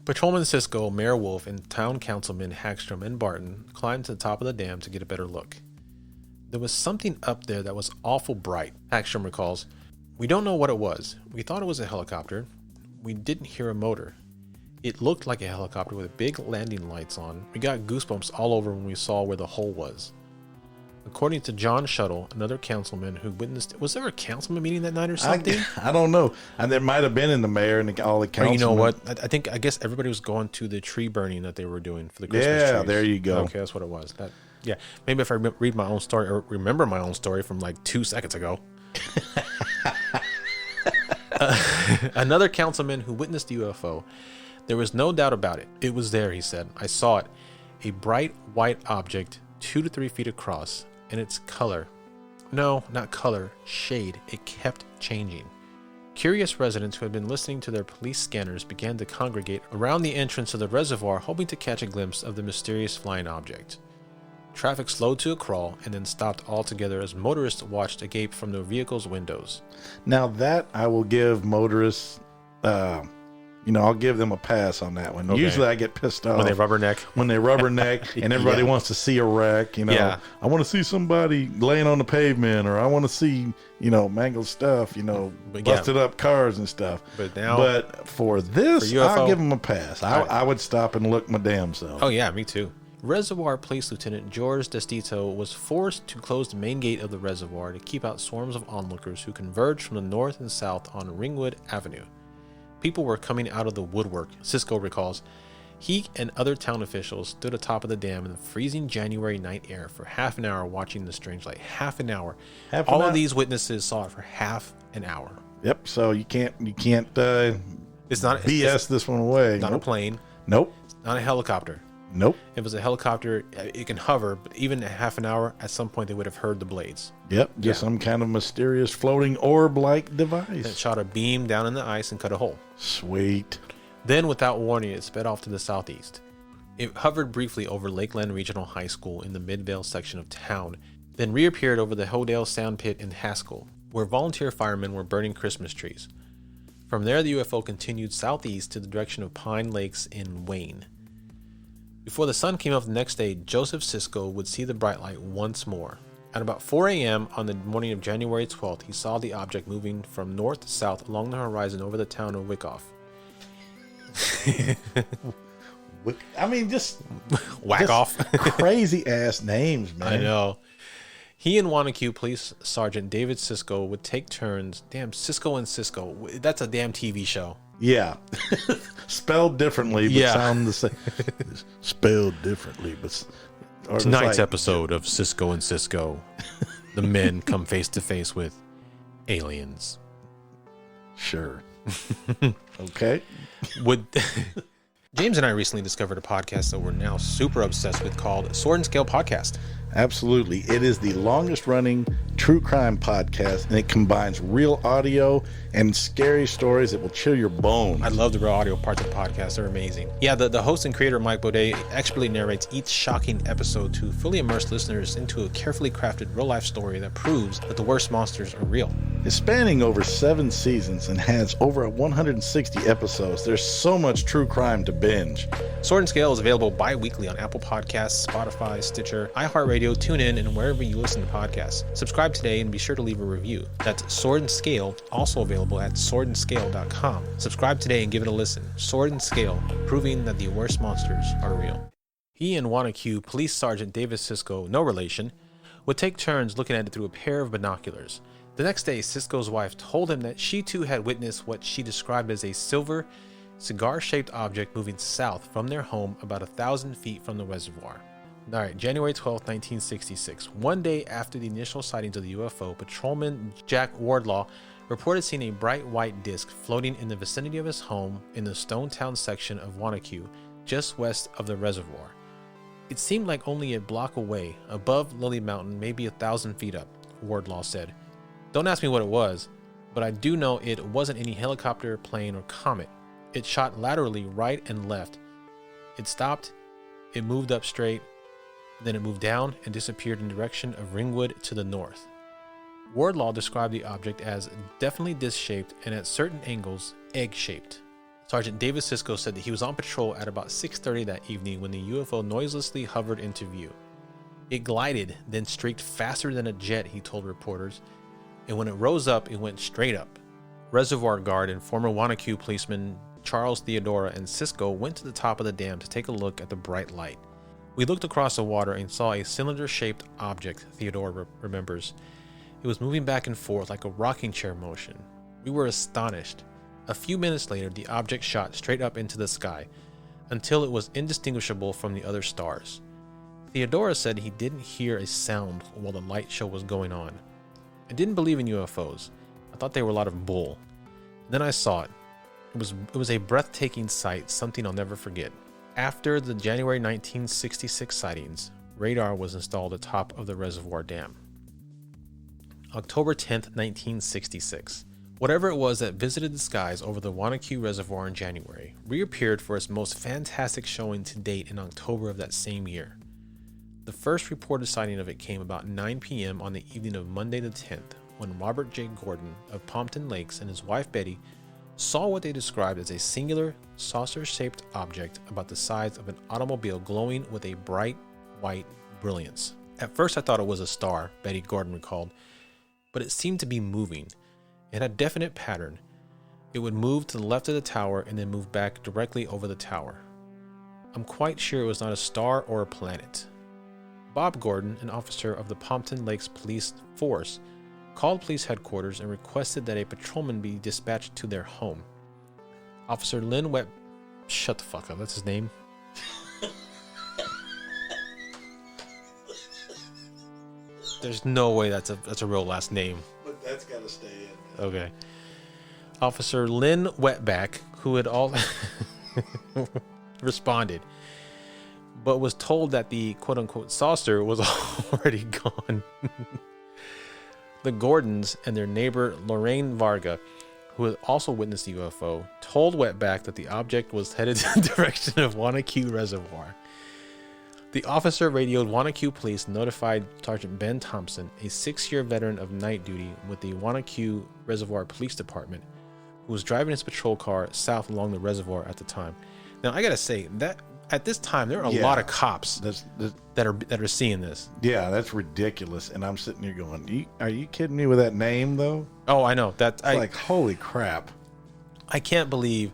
Speaker 4: Patrolman Cisco, Mayor Wolfe, and town councilmen Hagstrom and Barton climbed to the top of the dam to get a better look. There was something up there that was awful bright, Hagstrom recalls. We don't know what it was. We thought it was a helicopter. We didn't hear a motor. It looked like a helicopter with big landing lights on. We got goosebumps all over when we saw where the hole was. According to John Shuttle, another councilman who witnessed... Was there a councilman meeting that night or something?
Speaker 3: I don't know. And there might have been in the mayor and all the councilmen.
Speaker 4: Or you know what? I guess everybody was going to the tree burning that they were doing for the Christmas trees.
Speaker 3: Yeah, there you go.
Speaker 4: Okay, that's what it was. Yeah, maybe if I read my own story or remember my own story from like 2 seconds ago. Another councilman who witnessed the UFO. There was no doubt about it. It was there, he said. I saw it. A bright white object 2 to 3 feet across. And its color, no, not color, shade, it kept changing. Curious residents who had been listening to their police scanners began to congregate around the entrance to the reservoir, hoping to catch a glimpse of the mysterious flying object. Traffic slowed to a crawl and then stopped altogether as motorists watched agape from their vehicles' windows.
Speaker 3: Now that I will give motorists, I'll give them a pass on that one. Okay. Usually I get pissed off
Speaker 4: when they rubberneck.
Speaker 3: And everybody wants to see a wreck. I want to see somebody laying on the pavement, or I want to see, mangled stuff, busted up cars and stuff. But for this, I'll give them a pass. I would stop and look my damn self.
Speaker 4: Oh, yeah, me too. Reservoir Police Lieutenant George Destito was forced to close the main gate of the reservoir to keep out swarms of onlookers who converged from the north and south on Ringwood Avenue. People were coming out of the woodwork, Sisco recalls. He and other town officials stood atop of the dam in the freezing January night air for half an hour watching the strange light. Half an hour. All of these witnesses saw it for half an hour.
Speaker 3: Yep, so you can't it's not BS this one away.
Speaker 4: Not a plane.
Speaker 3: Nope.
Speaker 4: Not a helicopter.
Speaker 3: Nope.
Speaker 4: If it was a helicopter, it can hover, but even at half an hour, at some point they would have heard the blades.
Speaker 3: Yep, just some kind of mysterious floating orb-like device.
Speaker 4: That shot a beam down in the ice and cut a hole.
Speaker 3: Sweet.
Speaker 4: Then, without warning, it sped off to the southeast. It hovered briefly over Lakeland Regional High School in the Midvale section of town, then reappeared over the Hodale Sound Pit in Haskell, where volunteer firemen were burning Christmas trees. From there, the UFO continued southeast to the direction of Pine Lakes in Wayne. Before the sun came up the next day, Joseph Sisco would see the bright light once more. At about 4 a.m. on the morning of January 12th, he saw the object moving from north to south along the horizon over the town of Wyckoff.
Speaker 3: Just
Speaker 4: whack off.
Speaker 3: Crazy ass names, man.
Speaker 4: I know. He and Wanaque Police Sergeant David Sisco would take turns. Damn, Cisco and Cisco. That's a damn TV show.
Speaker 3: Yeah. Spelled differently, but sound the same. Spelled differently, but...
Speaker 4: Tonight's episode of Cisco and Cisco. The men come face to face with aliens.
Speaker 3: Sure. Okay.
Speaker 4: James and I recently discovered a podcast that we're now super obsessed with called Sword and Scale Podcast.
Speaker 3: Absolutely. It is the longest running true crime podcast, and it combines real audio and scary stories that will chill your bones.
Speaker 4: I love the real audio parts of the podcast. They're amazing. Yeah, the host and creator, Mike Baudet, expertly narrates each shocking episode to fully immerse listeners into a carefully crafted real-life story that proves that the worst monsters are real.
Speaker 3: It's spanning over 7 seasons and has over 160 episodes. There's so much true crime to binge.
Speaker 4: Sword and Scale is available bi-weekly on Apple Podcasts, Spotify, Stitcher, iHeartRadio, TuneIn, and wherever you listen to podcasts. Subscribe today and be sure to leave a review. That's Sword and Scale, also available at swordandscale.com. Subscribe today and give it a listen. Sword and Scale, proving that the worst monsters are real. He and Wanaque Police Sergeant David Sisco, no relation, would take turns looking at it through a pair of binoculars. The next day, Sisco's wife told him that she too had witnessed what she described as a silver, cigar-shaped object moving south from their home about 1,000 feet from the reservoir. All right, January 12, 1966. One day after the initial sightings of the UFO, Patrolman Jack Wardlaw reported seeing a bright white disc floating in the vicinity of his home in the Stonetown section of Wanaque, just west of the reservoir. It seemed like only a block away, above Lily Mountain, maybe 1,000 feet up, Wardlaw said. Don't ask me what it was, but I do know it wasn't any helicopter, plane, or comet. It shot laterally right and left. It stopped, it moved up straight, Then it moved down and disappeared in the direction of Ringwood to the north. Wardlaw described the object as definitely disc-shaped and at certain angles, egg-shaped. Sergeant David Sisco said that he was on patrol at about 6:30 that evening when the UFO noiselessly hovered into view. It glided, then streaked faster than a jet, he told reporters, and when it rose up, it went straight up. Reservoir guard and former Wanaque policeman Charles Theodora and Sisco went to the top of the dam to take a look at the bright light. We looked across the water and saw a cylinder-shaped object, Theodora remembers. It was moving back and forth like a rocking chair motion. We were astonished. A few minutes later, the object shot straight up into the sky until it was indistinguishable from the other stars. Theodora said he didn't hear a sound while the light show was going on. I didn't believe in UFOs. I thought they were a lot of bull. Then I saw it. It was a breathtaking sight, something I'll never forget. After the January 1966 sightings, radar was installed atop of the Reservoir Dam. October 10th, 1966. Whatever it was that visited the skies over the Wanaque Reservoir in January reappeared for its most fantastic showing to date in October of that same year. The first reported sighting of it came about 9 p.m. on the evening of Monday the 10th, when Robert J. Gordon of Pompton Lakes and his wife Betty saw what they described as a singular, saucer-shaped object about the size of an automobile glowing with a bright white brilliance. At first I thought it was a star, Betty Gordon recalled, but it seemed to be moving. It had a definite pattern. It would move to the left of the tower and then move back directly over the tower. I'm quite sure it was not a star or a planet. Bob Gordon, an officer of the Pompton Lakes Police Force, called police headquarters and requested that a patrolman be dispatched to their home. Officer Lynn Webb... Shut the fuck up, that's his name. There's no way that's a real last name.
Speaker 3: But that's gotta stay in.
Speaker 4: Okay. Officer Lynn Wetback, who had all responded, but was told that the quote-unquote saucer was already gone. The Gordons and their neighbor Lorraine Varga, who had also witnessed the UFO, told Wetback that the object was headed in the direction of Wanaque Reservoir. The officer radioed Wanaque police and notified Sergeant Ben Thompson, a 6-year veteran of night duty with the Wanaque Reservoir Police Department, who was driving his patrol car south along the reservoir at the time. Now, I gotta say that at this time there are a lot of cops that are seeing this.
Speaker 3: Yeah, that's ridiculous. And I'm sitting here going, "Are you kidding me with that name though?"
Speaker 4: Oh, I know that.
Speaker 3: It's like, holy crap!
Speaker 4: I can't believe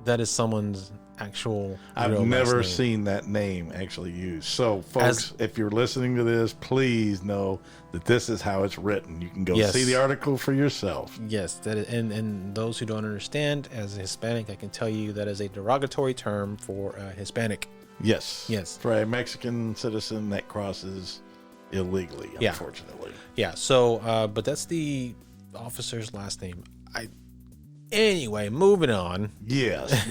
Speaker 4: that is someone's actual.
Speaker 3: I've never seen that name actually used. So, folks, if you're listening to this, please know that this is how it's written. You can go see the article for yourself.
Speaker 4: Yes, that is, and those who don't understand, as a Hispanic, I can tell you that is a derogatory term for Hispanic.
Speaker 3: Yes. For a Mexican citizen that crosses illegally, unfortunately.
Speaker 4: Yeah. So, but that's the officer's last name. Anyway, moving on.
Speaker 3: Yes.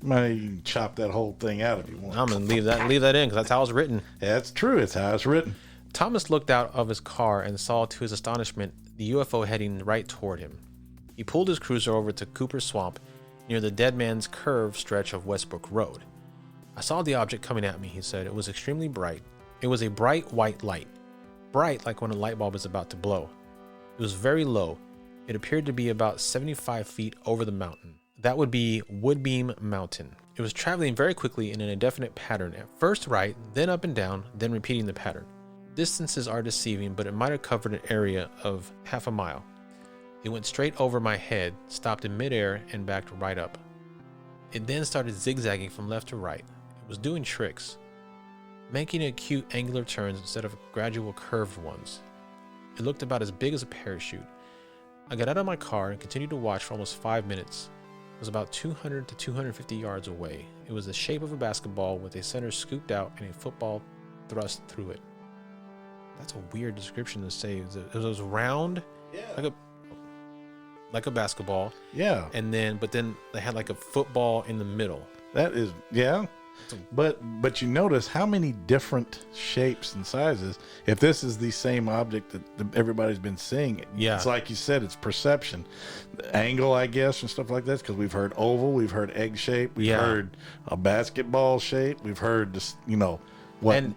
Speaker 3: Might chop that whole thing out if you want.
Speaker 4: I'm going to leave that in because that's how it's written.
Speaker 3: That's true. It's how it's written.
Speaker 4: Thomas looked out of his car and saw, to his astonishment, the UFO heading right toward him. He pulled his cruiser over to Cooper Swamp near the Dead Man's Curve stretch of Westbrook Road. I saw the object coming at me, he said. It was extremely bright. It was a bright white light. Bright like when a light bulb is about to blow. It was very low. It appeared to be about 75 feet over the mountain. That would be Woodbeam Mountain. It was traveling very quickly in an indefinite pattern, at first right, then up and down, then repeating the pattern. Distances are deceiving, but it might have covered an area of half a mile. It went straight over my head, stopped in midair, and backed right up. It then started zigzagging from left to right. It was doing tricks, making acute angular turns instead of gradual curved ones. It looked about as big as a parachute. I got out of my car and continued to watch for almost 5 minutes. It was about 200 to 250 yards away. It was the shape of a basketball with a center scooped out and a football thrust through it. That's a weird description to say. It was round, like a basketball.
Speaker 3: Yeah.
Speaker 4: But then they had like a football in the middle.
Speaker 3: That is, yeah. But you notice how many different shapes and sizes. If this is the same object that everybody's been seeing, it's like you said, it's perception, the angle, I guess, and stuff like that. Because we've heard oval, we've heard egg shape, we've heard a basketball shape, we've heard just what?
Speaker 4: And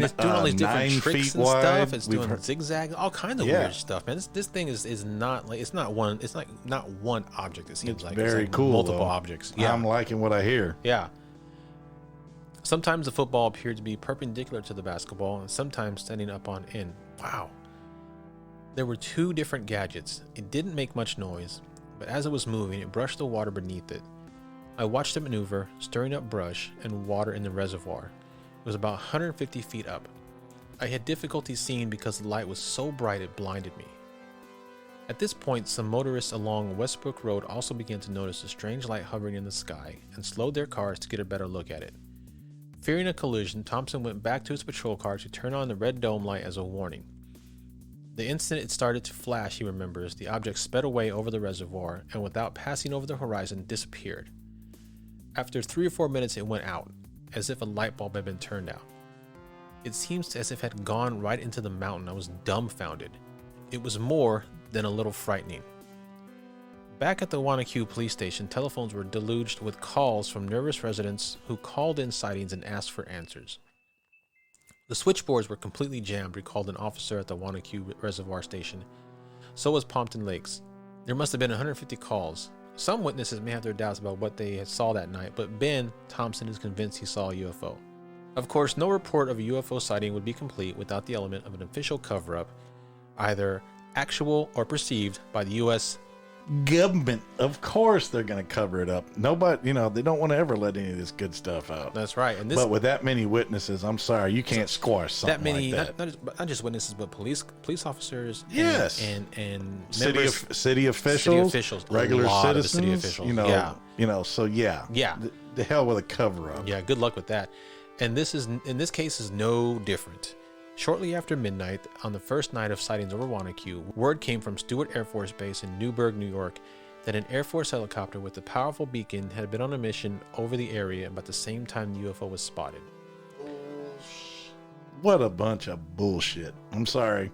Speaker 4: it's doing all these different tricks and stuff. It's doing zigzag, all kinds of weird stuff, man. This thing is not like, it's not one object. It seems
Speaker 3: it's
Speaker 4: like
Speaker 3: very
Speaker 4: it's like
Speaker 3: cool.
Speaker 4: Multiple
Speaker 3: though.
Speaker 4: objects. Yeah,
Speaker 3: I'm liking what I hear.
Speaker 4: Yeah. Sometimes the football appeared to be perpendicular to the basketball, and sometimes standing up on end. Wow. There were 2 different gadgets. It didn't make much noise, but as it was moving, it brushed the water beneath it. I watched it maneuver, stirring up brush and water in the reservoir. It was about 150 feet up. I had difficulty seeing because the light was so bright it blinded me. At this point, some motorists along Westbrook Road also began to notice a strange light hovering in the sky and slowed their cars to get a better look at it. Fearing a collision, Thompson went back to his patrol car to turn on the red dome light as a warning. The instant it started to flash, he remembers, the object sped away over the reservoir and without passing over the horizon, disappeared. After 3 or 4 minutes, it went out, as if a light bulb had been turned out. It seems as if it had gone right into the mountain. I was dumbfounded. It was more than a little frightening. Back at the Wanaque police station, telephones were deluged with calls from nervous residents who called in sightings and asked for answers. The switchboards were completely jammed, recalled an officer at the Wanaque Reservoir station. So was Pompton Lakes. There must have been 150 calls. Some witnesses may have their doubts about what they saw that night, but Ben Thompson is convinced he saw a UFO. Of course, no report of a UFO sighting would be complete without the element of an official cover-up, either actual or perceived by the U.S.
Speaker 3: government. Of course they're going to cover it up. Nobody, they don't want to ever let any of this good stuff out.
Speaker 4: That's right. And
Speaker 3: but with that many witnesses, I'm sorry, you can't squash something like that.
Speaker 4: Not just witnesses, but police officers.
Speaker 3: Yes.
Speaker 4: And
Speaker 3: city officials, regular citizens.
Speaker 4: City officials.
Speaker 3: So yeah. The hell with a cover up.
Speaker 4: Yeah. Good luck with that. And in this case is no different. Shortly after midnight, on the first night of sightings over Wanaque, word came from Stewart Air Force Base in Newburgh, New York, that an Air Force helicopter with a powerful beacon had been on a mission over the area about the same time the UFO was spotted.
Speaker 3: What a bunch of bullshit. I'm sorry.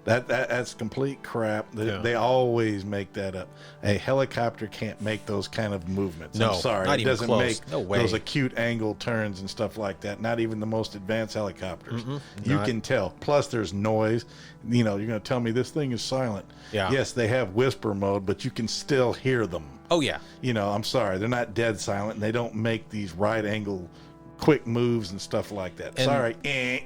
Speaker 3: That's complete crap. They always make that up. A helicopter can't make those kind of movements.
Speaker 4: No,
Speaker 3: I'm sorry.
Speaker 4: not
Speaker 3: it
Speaker 4: even
Speaker 3: doesn't
Speaker 4: close.
Speaker 3: make
Speaker 4: No way.
Speaker 3: those acute angle turns and stuff like that. Not even the most advanced helicopters. You can tell. Plus, there's noise. You're going to tell me this thing is silent.
Speaker 4: Yeah.
Speaker 3: Yes, they have whisper mode, but you can still hear them.
Speaker 4: Oh, yeah.
Speaker 3: I'm sorry. They're not dead silent, and they don't make these right angle quick moves and stuff like that.
Speaker 4: And
Speaker 3: sorry.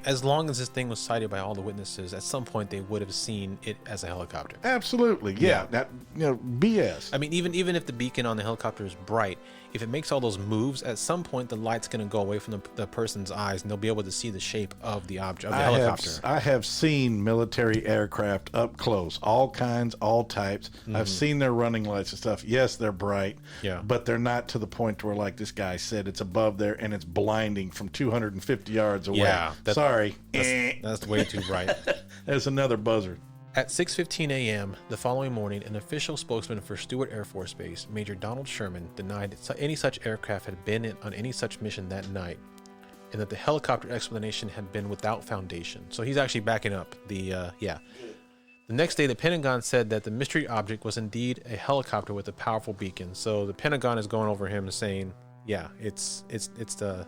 Speaker 4: As long as this thing was sighted by all the witnesses, at some point they would have seen it as a helicopter.
Speaker 3: Absolutely. Yeah. That BS.
Speaker 4: I mean, even if the beacon on the helicopter is bright, if it makes all those moves, at some point the light's going to go away from the person's eyes and they'll be able to see the shape of the object, of the helicopter.
Speaker 3: I have seen military aircraft up close, all kinds, all types. I've seen their running lights and stuff. Yes, they're bright, but they're not to the point where, like this guy said, it's above there and it's blinding from 250 yards away.
Speaker 4: Yeah,
Speaker 3: sorry.
Speaker 4: That's way too bright.
Speaker 3: There's another buzzard.
Speaker 4: At 6:15 a.m. the following morning, an official spokesman for Stewart Air Force Base, Major Donald Sherman, denied that any such aircraft had been on any such mission that night, and that the helicopter explanation had been without foundation. So he's actually backing up the. The next day, the Pentagon said that the mystery object was indeed a helicopter with a powerful beacon. So the Pentagon is going over him and saying, it's the.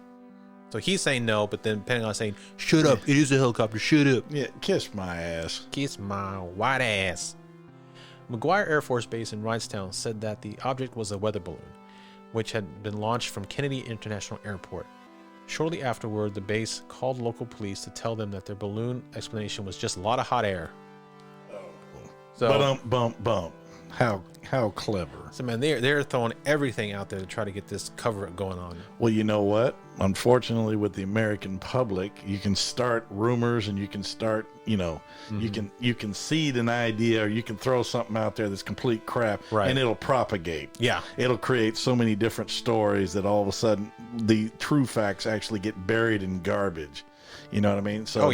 Speaker 4: So he's saying no, but then Pentagon saying, shut up, it is a helicopter, shut up.
Speaker 3: Yeah, kiss my ass.
Speaker 4: Kiss my white ass. McGuire Air Force Base in Wrightstown said that the object was a weather balloon, which had been launched from Kennedy International Airport. Shortly afterward, the base called local police to tell them that their balloon explanation was just a lot of hot air.
Speaker 3: So, bump. How clever.
Speaker 4: So, man, they're throwing everything out there to try to get this cover-up going on.
Speaker 3: Well, you know what? Unfortunately, with the American public, you can start rumors and you can start, you can seed an idea, or you can throw something out there that's complete crap, and it'll propagate.
Speaker 4: Yeah.
Speaker 3: It'll create so many different stories that all of a sudden the true facts actually get buried in garbage. You know what I mean? So,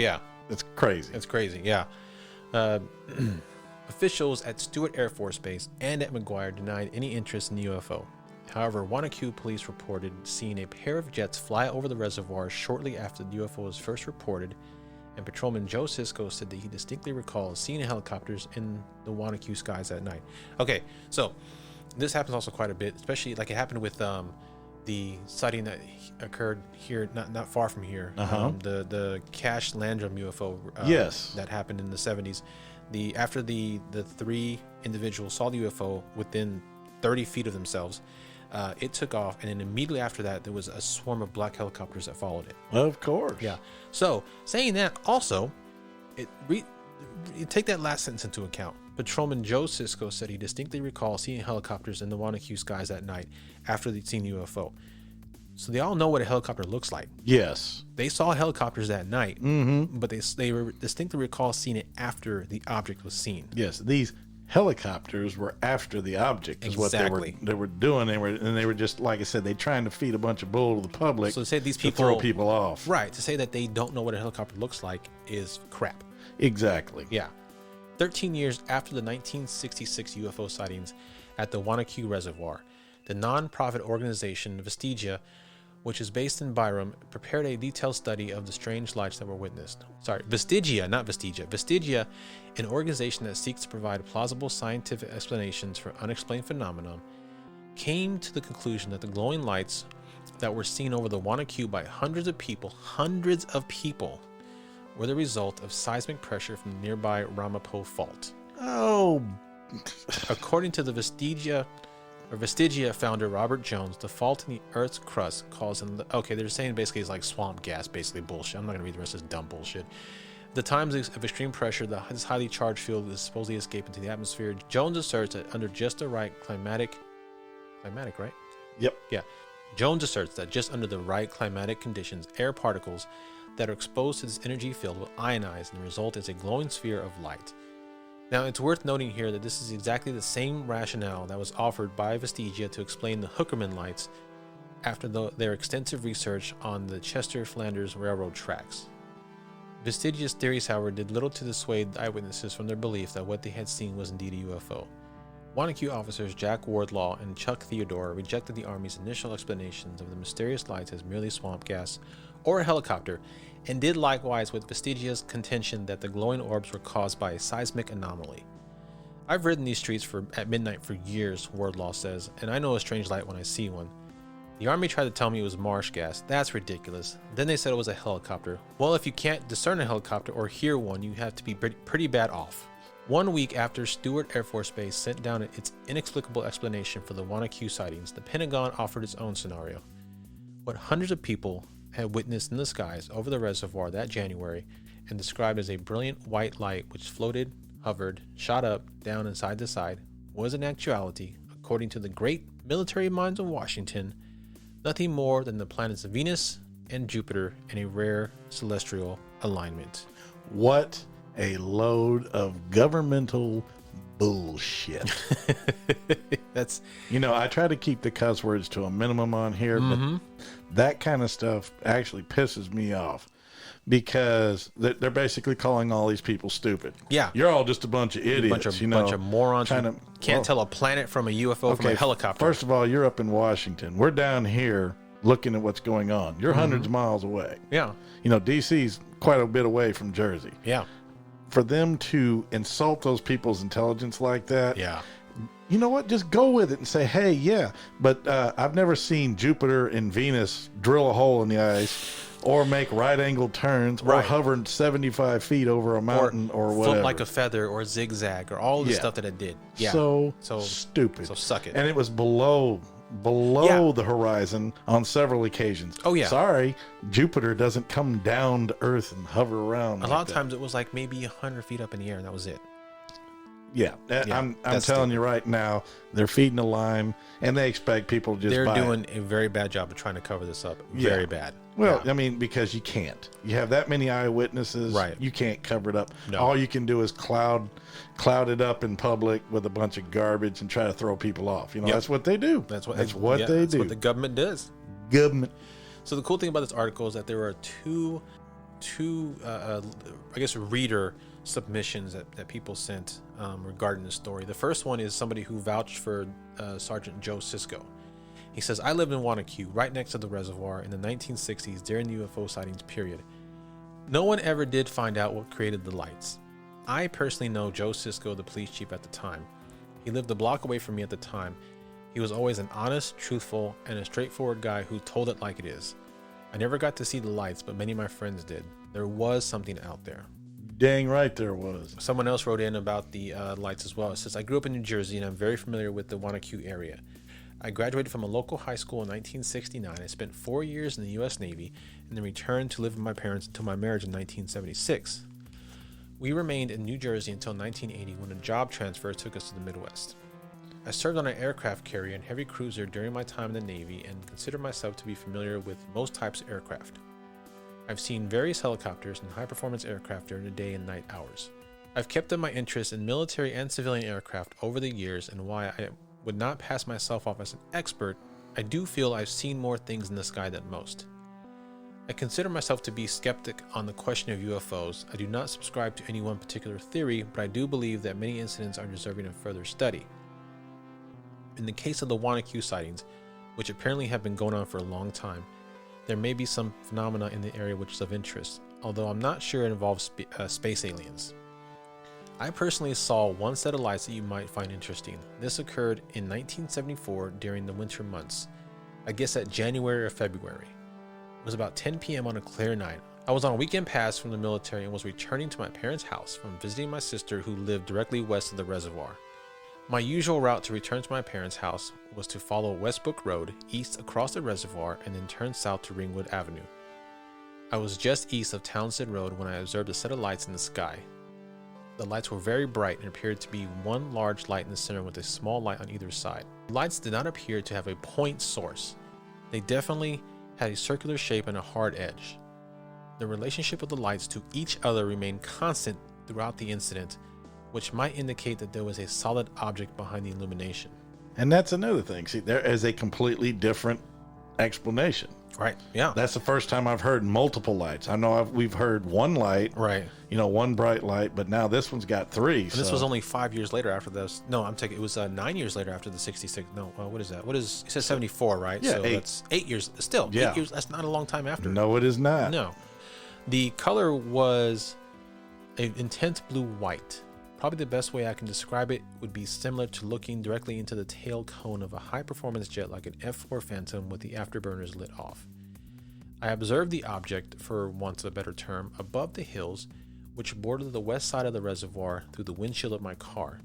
Speaker 3: it's crazy.
Speaker 4: It's crazy, yeah. Officials at Stewart Air Force Base and at McGuire denied any interest in the UFO. However, Wanaque police reported seeing a pair of jets fly over the reservoir shortly after the UFO was first reported, and Patrolman Joe Cisco said that he distinctly recalls seeing helicopters in the Wanaque skies that night. Okay, so this happens also quite a bit, especially like it happened with the sighting that occurred here, not far from here, the Cash Landrum UFO, that happened in the 70s. After the 3 individuals saw the UFO within 30 feet of themselves, it took off, and then immediately after that, there was a swarm of black helicopters that followed it.
Speaker 3: Of course.
Speaker 4: Yeah. So, saying that, also, you take that last sentence into account. Patrolman Joe Cisco said he distinctly recalls seeing helicopters in the Wanaque skies that night after they'd seen UFO. So they all know what a helicopter looks like.
Speaker 3: Yes.
Speaker 4: They saw helicopters that night, but they distinctly recall seeing it after the object was seen.
Speaker 3: Yes, these helicopters were after the object is what they were doing. They were just, like I said, they trying to feed a bunch of bull to the public.
Speaker 4: So to say these people
Speaker 3: throw people off.
Speaker 4: Right. To say that they don't know what a helicopter looks like is crap.
Speaker 3: Exactly.
Speaker 4: Yeah. 13 years after the 1966 UFO sightings at the Wanaque Reservoir, the non-profit organization Vestigia, which is based in Byram, prepared a detailed study of the strange lights that were witnessed. Vestigia, not Vestigia. Vestigia, an organization that seeks to provide plausible scientific explanations for unexplained phenomena, came to the conclusion that the glowing lights that were seen over the Wanaque by hundreds of people, were the result of seismic pressure from the nearby Ramapo Fault.
Speaker 3: Oh.
Speaker 4: According to the Vestigia founder Robert Jones, the fault in the Earth's crust causing they're saying basically it's like swamp gas, basically bullshit. I'm not gonna read the rest of this dumb bullshit. The times of extreme pressure, this highly charged field is supposedly escaped into the atmosphere. Jones asserts that under just the right climatic, right?
Speaker 3: Yep.
Speaker 4: Yeah. Jones asserts that just under the right climatic conditions, air particles that are exposed to this energy field will ionize and result as a glowing sphere of light. Now, it's worth noting here that this is exactly the same rationale that was offered by Vestigia to explain the Hookerman lights after their extensive research on the Chester-Flanders Railroad tracks. Vestigia's theories, however, did little to dissuade eyewitnesses from their belief that what they had seen was indeed a UFO. Wanaque officers Jack Wardlaw and Chuck Theodora rejected the Army's initial explanations of the mysterious lights as merely swamp gas or a helicopter, and did likewise with Vestigia's contention that the glowing orbs were caused by a seismic anomaly. I've ridden these streets at midnight for years, Wardlaw says, and I know a strange light when I see one. The Army tried to tell me it was marsh gas. That's ridiculous. Then they said it was a helicopter. Well, if you can't discern a helicopter or hear one, you have to be pretty bad off. 1 week after Stewart Air Force Base sent down its inexplicable explanation for the Wanaque sightings, the Pentagon offered its own scenario. What hundreds of people had witnessed in the skies over the reservoir that January and described as a brilliant white light which floated, hovered, shot up, down, and side to side, was in actuality, according to the great military minds of Washington, nothing more than the planets Venus and Jupiter in a rare celestial alignment.
Speaker 3: What a load of governmental bullshit.
Speaker 4: That's,
Speaker 3: I try to keep the cuss words to a minimum on here, but that kind of stuff actually pisses me off because they're basically calling all these people stupid.
Speaker 4: Yeah.
Speaker 3: You're all just a bunch of idiots,
Speaker 4: bunch of morons who can't tell a planet from a UFO from a helicopter.
Speaker 3: First of all, you're up in Washington. We're down here looking at what's going on. You're hundreds of miles away.
Speaker 4: Yeah.
Speaker 3: DC's quite a bit away from Jersey.
Speaker 4: Yeah.
Speaker 3: For them to insult those people's intelligence like that,
Speaker 4: yeah.
Speaker 3: You know what? Just go with it and say, hey, yeah. But I've never seen Jupiter and Venus drill a hole in the ice or make right-angled turns or hover 75 feet over a mountain or whatever.
Speaker 4: Float like a feather or zigzag or all the stuff that it did. Yeah.
Speaker 3: So stupid.
Speaker 4: So suck it.
Speaker 3: And it was below the horizon on several occasions.
Speaker 4: Oh, yeah.
Speaker 3: Sorry, Jupiter doesn't come down to Earth and hover around.
Speaker 4: A lot of times it was like maybe 100 feet up in the air and that was it.
Speaker 3: Yeah, I'm telling you right now, they're feeding the lime, and they expect people to just
Speaker 4: They're
Speaker 3: buy
Speaker 4: doing
Speaker 3: it.
Speaker 4: a very bad job of trying to cover this up. Very bad.
Speaker 3: Well, I mean, because you can't. You have that many eyewitnesses.
Speaker 4: Right.
Speaker 3: You can't cover it up.
Speaker 4: No.
Speaker 3: All you can do is cloud it up in public with a bunch of garbage and try to throw people off. That's what they do. That's what they do.
Speaker 4: That's what the government does.
Speaker 3: Government.
Speaker 4: So the cool thing about this article is that there are two I guess reader submissions that people sent regarding the story. The first one is somebody who vouched for Sergeant Joe Cisco. He says, I lived in Wanaque, right next to the reservoir in the 1960s during the UFO sightings period. No one ever did find out what created the lights. I personally know Joe Cisco, the police chief at the time. He lived a block away from me at the time. He was always an honest, truthful, and a straightforward guy who told it like it is. I never got to see the lights, but many of my friends did. There was something out there.
Speaker 3: Dang right there was.
Speaker 4: Someone else wrote in about the lights as well. It says, I grew up in New Jersey and I'm very familiar with the Wanaque area. I graduated from a local high school in 1969. I spent 4 years in the U.S. Navy and then returned to live with my parents until my marriage in 1976. We remained in New Jersey until 1980 when a job transfer took us to the Midwest. I served on an aircraft carrier and heavy cruiser during my time in the Navy and consider myself to be familiar with most types of aircraft. I've seen various helicopters and high-performance aircraft during the day and night hours. I've kept up my interest in military and civilian aircraft over the years, and while I would not pass myself off as an expert, I do feel I've seen more things in the sky than most. I consider myself to be skeptic on the question of UFOs. I do not subscribe to any one particular theory, but I do believe that many incidents are deserving of further study. In the case of the Wanaque sightings, which apparently have been going on for a long time, there may be some phenomena in the area which is of interest, although I'm not sure it involves space aliens. I personally saw one set of lights that you might find interesting. This occurred in 1974 during the winter months, I guess at January or February. It was about 10 p.m. on a clear night. I was on a weekend pass from the military and was returning to my parents' house from visiting my sister who lived directly west of the reservoir. My usual route to return to my parents' house was to follow Westbrook Road east across the reservoir and then turn south to Ringwood Avenue. I was just east of Townsend Road when I observed a set of lights in the sky. The lights were very bright and appeared to be one large light in the center with a small light on either side. The lights did not appear to have a point source. They definitely had a circular shape and a hard edge. The relationship of the lights to each other remained constant throughout the incident, which might indicate that there was a solid object behind the illumination.
Speaker 3: And that's another thing. See, there is a completely different explanation.
Speaker 4: Right. Yeah.
Speaker 3: That's the first time I've heard multiple lights. I know we've heard one light,
Speaker 4: right?
Speaker 3: You know, one bright light, but now this one's got three.
Speaker 4: And this was only 5 years later after this. No, I'm taking. It was 9 years later after the 66. No, what is that? What is? It says 74, right?
Speaker 3: Yeah,
Speaker 4: so that's 8 years. Still,
Speaker 3: yeah.
Speaker 4: 8 years. That's not a long time after.
Speaker 3: No, it is not.
Speaker 4: No, the color was an intense blue-white. Probably the best way I can describe it would be similar to looking directly into the tail cone of a high-performance jet like an F-4 Phantom with the afterburners lit off. I observed the object, for want of a better term, above the hills, which bordered the west side of the reservoir through the windshield of my car.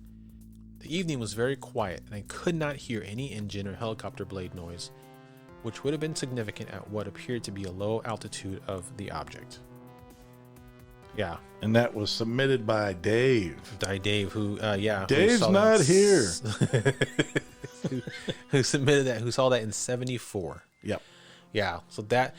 Speaker 4: The evening was very quiet, and I could not hear any engine or helicopter blade noise, which would have been significant at what appeared to be a low altitude of the object. Yeah.
Speaker 3: And that was submitted by Dave.
Speaker 4: Dave, who,
Speaker 3: Dave's not here.
Speaker 4: who submitted that, who saw that in 74.
Speaker 3: Yep.
Speaker 4: Yeah. So that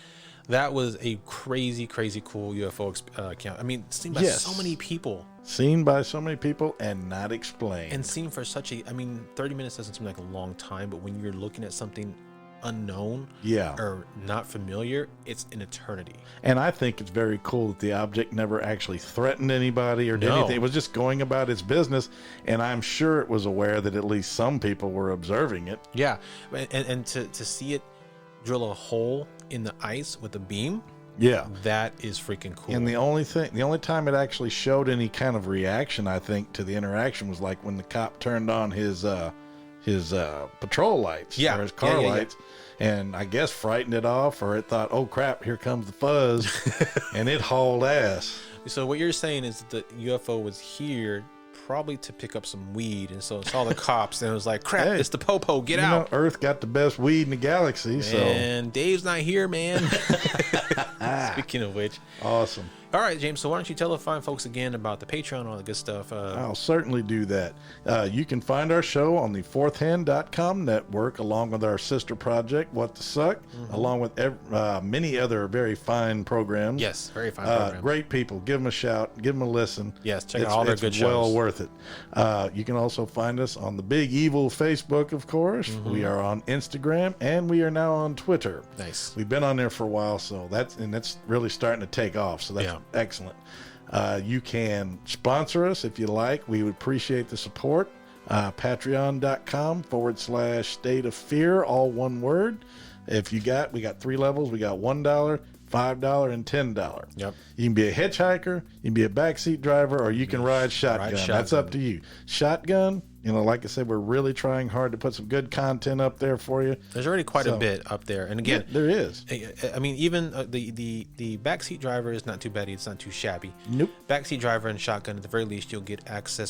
Speaker 4: was a crazy, crazy cool UFO account. I mean, seen by so many people.
Speaker 3: Seen by so many people and not explained.
Speaker 4: And seen for such a, 30 minutes doesn't seem like a long time, but when you're looking at something unknown or not familiar, it's an eternity.
Speaker 3: And I think it's very cool that the object never actually threatened anybody or did anything. It was just going about its business, and I'm sure it was aware that at least some people were observing it.
Speaker 4: Yeah. And to see it drill a hole in the ice with a beam, that is freaking cool.
Speaker 3: And the only time it actually showed any kind of reaction, I think, to the interaction was like when the cop turned on his patrol lights, or his car lights, and I guess frightened it off, or it thought, oh crap, here comes the fuzz, and it hauled ass.
Speaker 4: So what you're saying is that the UFO was here probably to pick up some weed, and so it saw the cops, and it was like, crap, it's the popo, get out.
Speaker 3: Earth got the best weed in the galaxy,
Speaker 4: and Dave's not here, man. Speaking of which.
Speaker 3: Awesome.
Speaker 4: All right, James, so why don't you tell the fine folks again about the Patreon and all the good stuff?
Speaker 3: I'll certainly do that. You can find our show on the fourthhand.com network, along with our sister project, What the Suck, along with many other very fine programs.
Speaker 4: Yes, very fine programs.
Speaker 3: Great people. Give them a shout. Give them a listen.
Speaker 4: Yes, check out all their good shows.
Speaker 3: It's well worth it. You can also find us on the Big Evil Facebook, of course. We are on Instagram, and we are now on Twitter.
Speaker 4: Nice.
Speaker 3: We've been on there for a while, so that's really starting to take off. So that's excellent. You can sponsor us if you like. We would appreciate the support. Patreon.com/State of Fear, all one word. We got 3 levels. We got $1, $5, and $10.
Speaker 4: Yep. You
Speaker 3: can be a hitchhiker, you can be a backseat driver, or you can ride shotgun. That's up to you. Shotgun, like I said, we're really trying hard to put some good content up there for you.
Speaker 4: There's already quite a bit up there. And again,
Speaker 3: there is.
Speaker 4: I mean, even the backseat driver is not too bad. It's not too shabby.
Speaker 3: Nope.
Speaker 4: Backseat driver and shotgun, at the very least, you'll get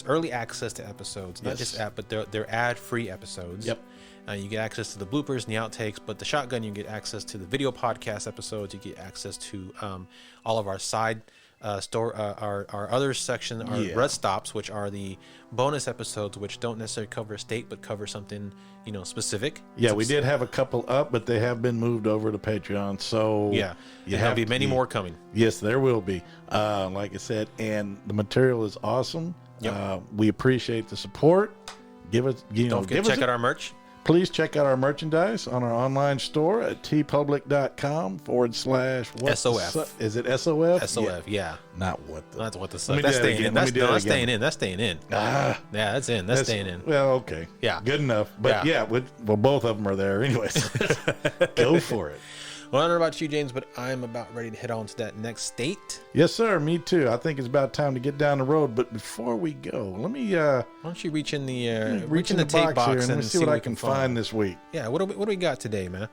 Speaker 4: early access to episodes. Not just but they're ad-free episodes.
Speaker 3: Yep.
Speaker 4: You get access to the bloopers and the outtakes, but the shotgun, you get access to the video podcast episodes. You get access to all of our side our other section, our rest stops, which are the bonus episodes, which don't necessarily cover a state, but cover something specific.
Speaker 3: Yeah, we did have a couple up, but they have been moved over to Patreon. So
Speaker 4: there'll be many more coming.
Speaker 3: Yes, there will be. Like I said, and the material is awesome.
Speaker 4: Yep.
Speaker 3: We appreciate the support. Give us,
Speaker 4: don't forget to check out our merch.
Speaker 3: Please check out our merchandise on our online store at tpublic.com/SOF. Is it SOF?
Speaker 4: SOF, yeah.
Speaker 3: Not what the.
Speaker 4: That's what the. That's staying in. That's staying in. That's staying in. Yeah, that's in. That's staying in.
Speaker 3: Well, okay.
Speaker 4: Yeah.
Speaker 3: Good enough. But both of them are there. Anyways, go for it.
Speaker 4: Well, I don't know about you, James, but I'm about ready to head on to that next state.
Speaker 3: Yes, sir. Me too. I think it's about time to get down the road. But before we go, let me.
Speaker 4: Why don't you reach in the tape box
Speaker 3: here and let me see what I can find this week.
Speaker 4: Yeah. What do we got today, man?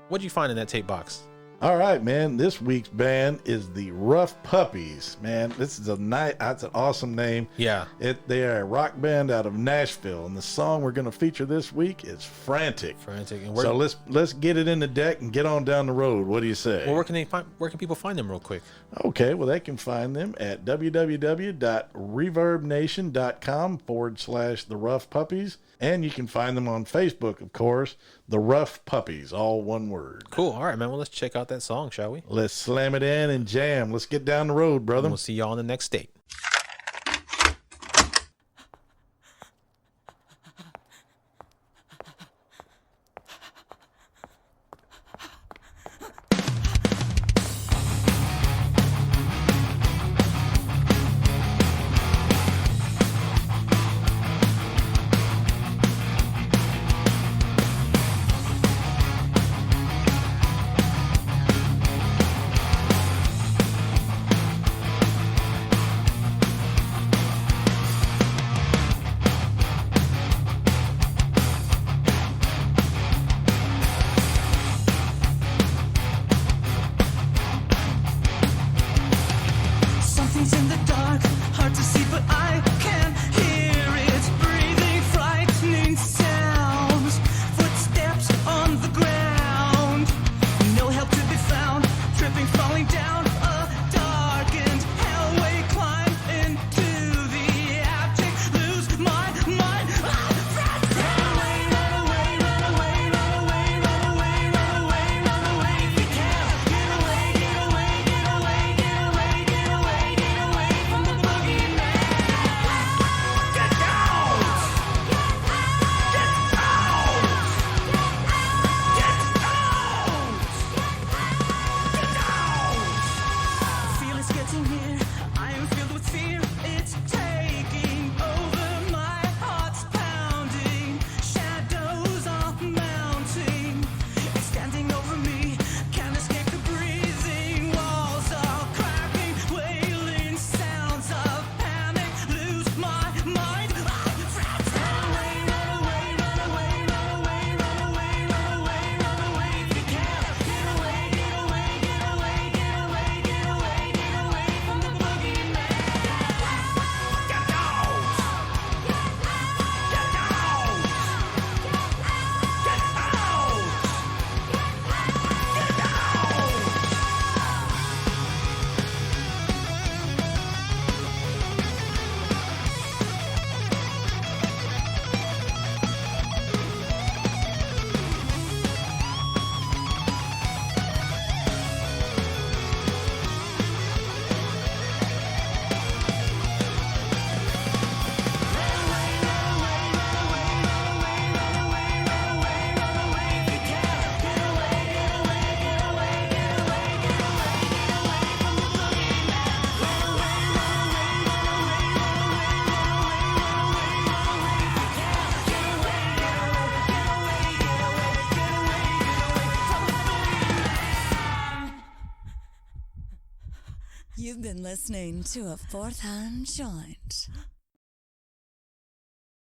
Speaker 4: What'd you find in that tape box?
Speaker 3: All right, man. This week's band is the Rough Puppies. Man, this is that's an awesome name.
Speaker 4: Yeah.
Speaker 3: They are a rock band out of Nashville, and the song we're going to feature this week is Frantic.
Speaker 4: And
Speaker 3: so let's get it in the deck and get on down the road. What do you say?
Speaker 4: Well, where can people find them real quick?
Speaker 3: Okay, well, they can find them at www.reverbnation.com/The Rough Puppies. And you can find them on Facebook, of course, The Rough Puppies, all one word.
Speaker 4: Cool. All right, man. Well, let's check out that song, shall we?
Speaker 3: Let's slam it in and jam. Let's get down the road, brother.
Speaker 4: And we'll see y'all on the next state.
Speaker 5: You've been listening to a fourth-hand joint.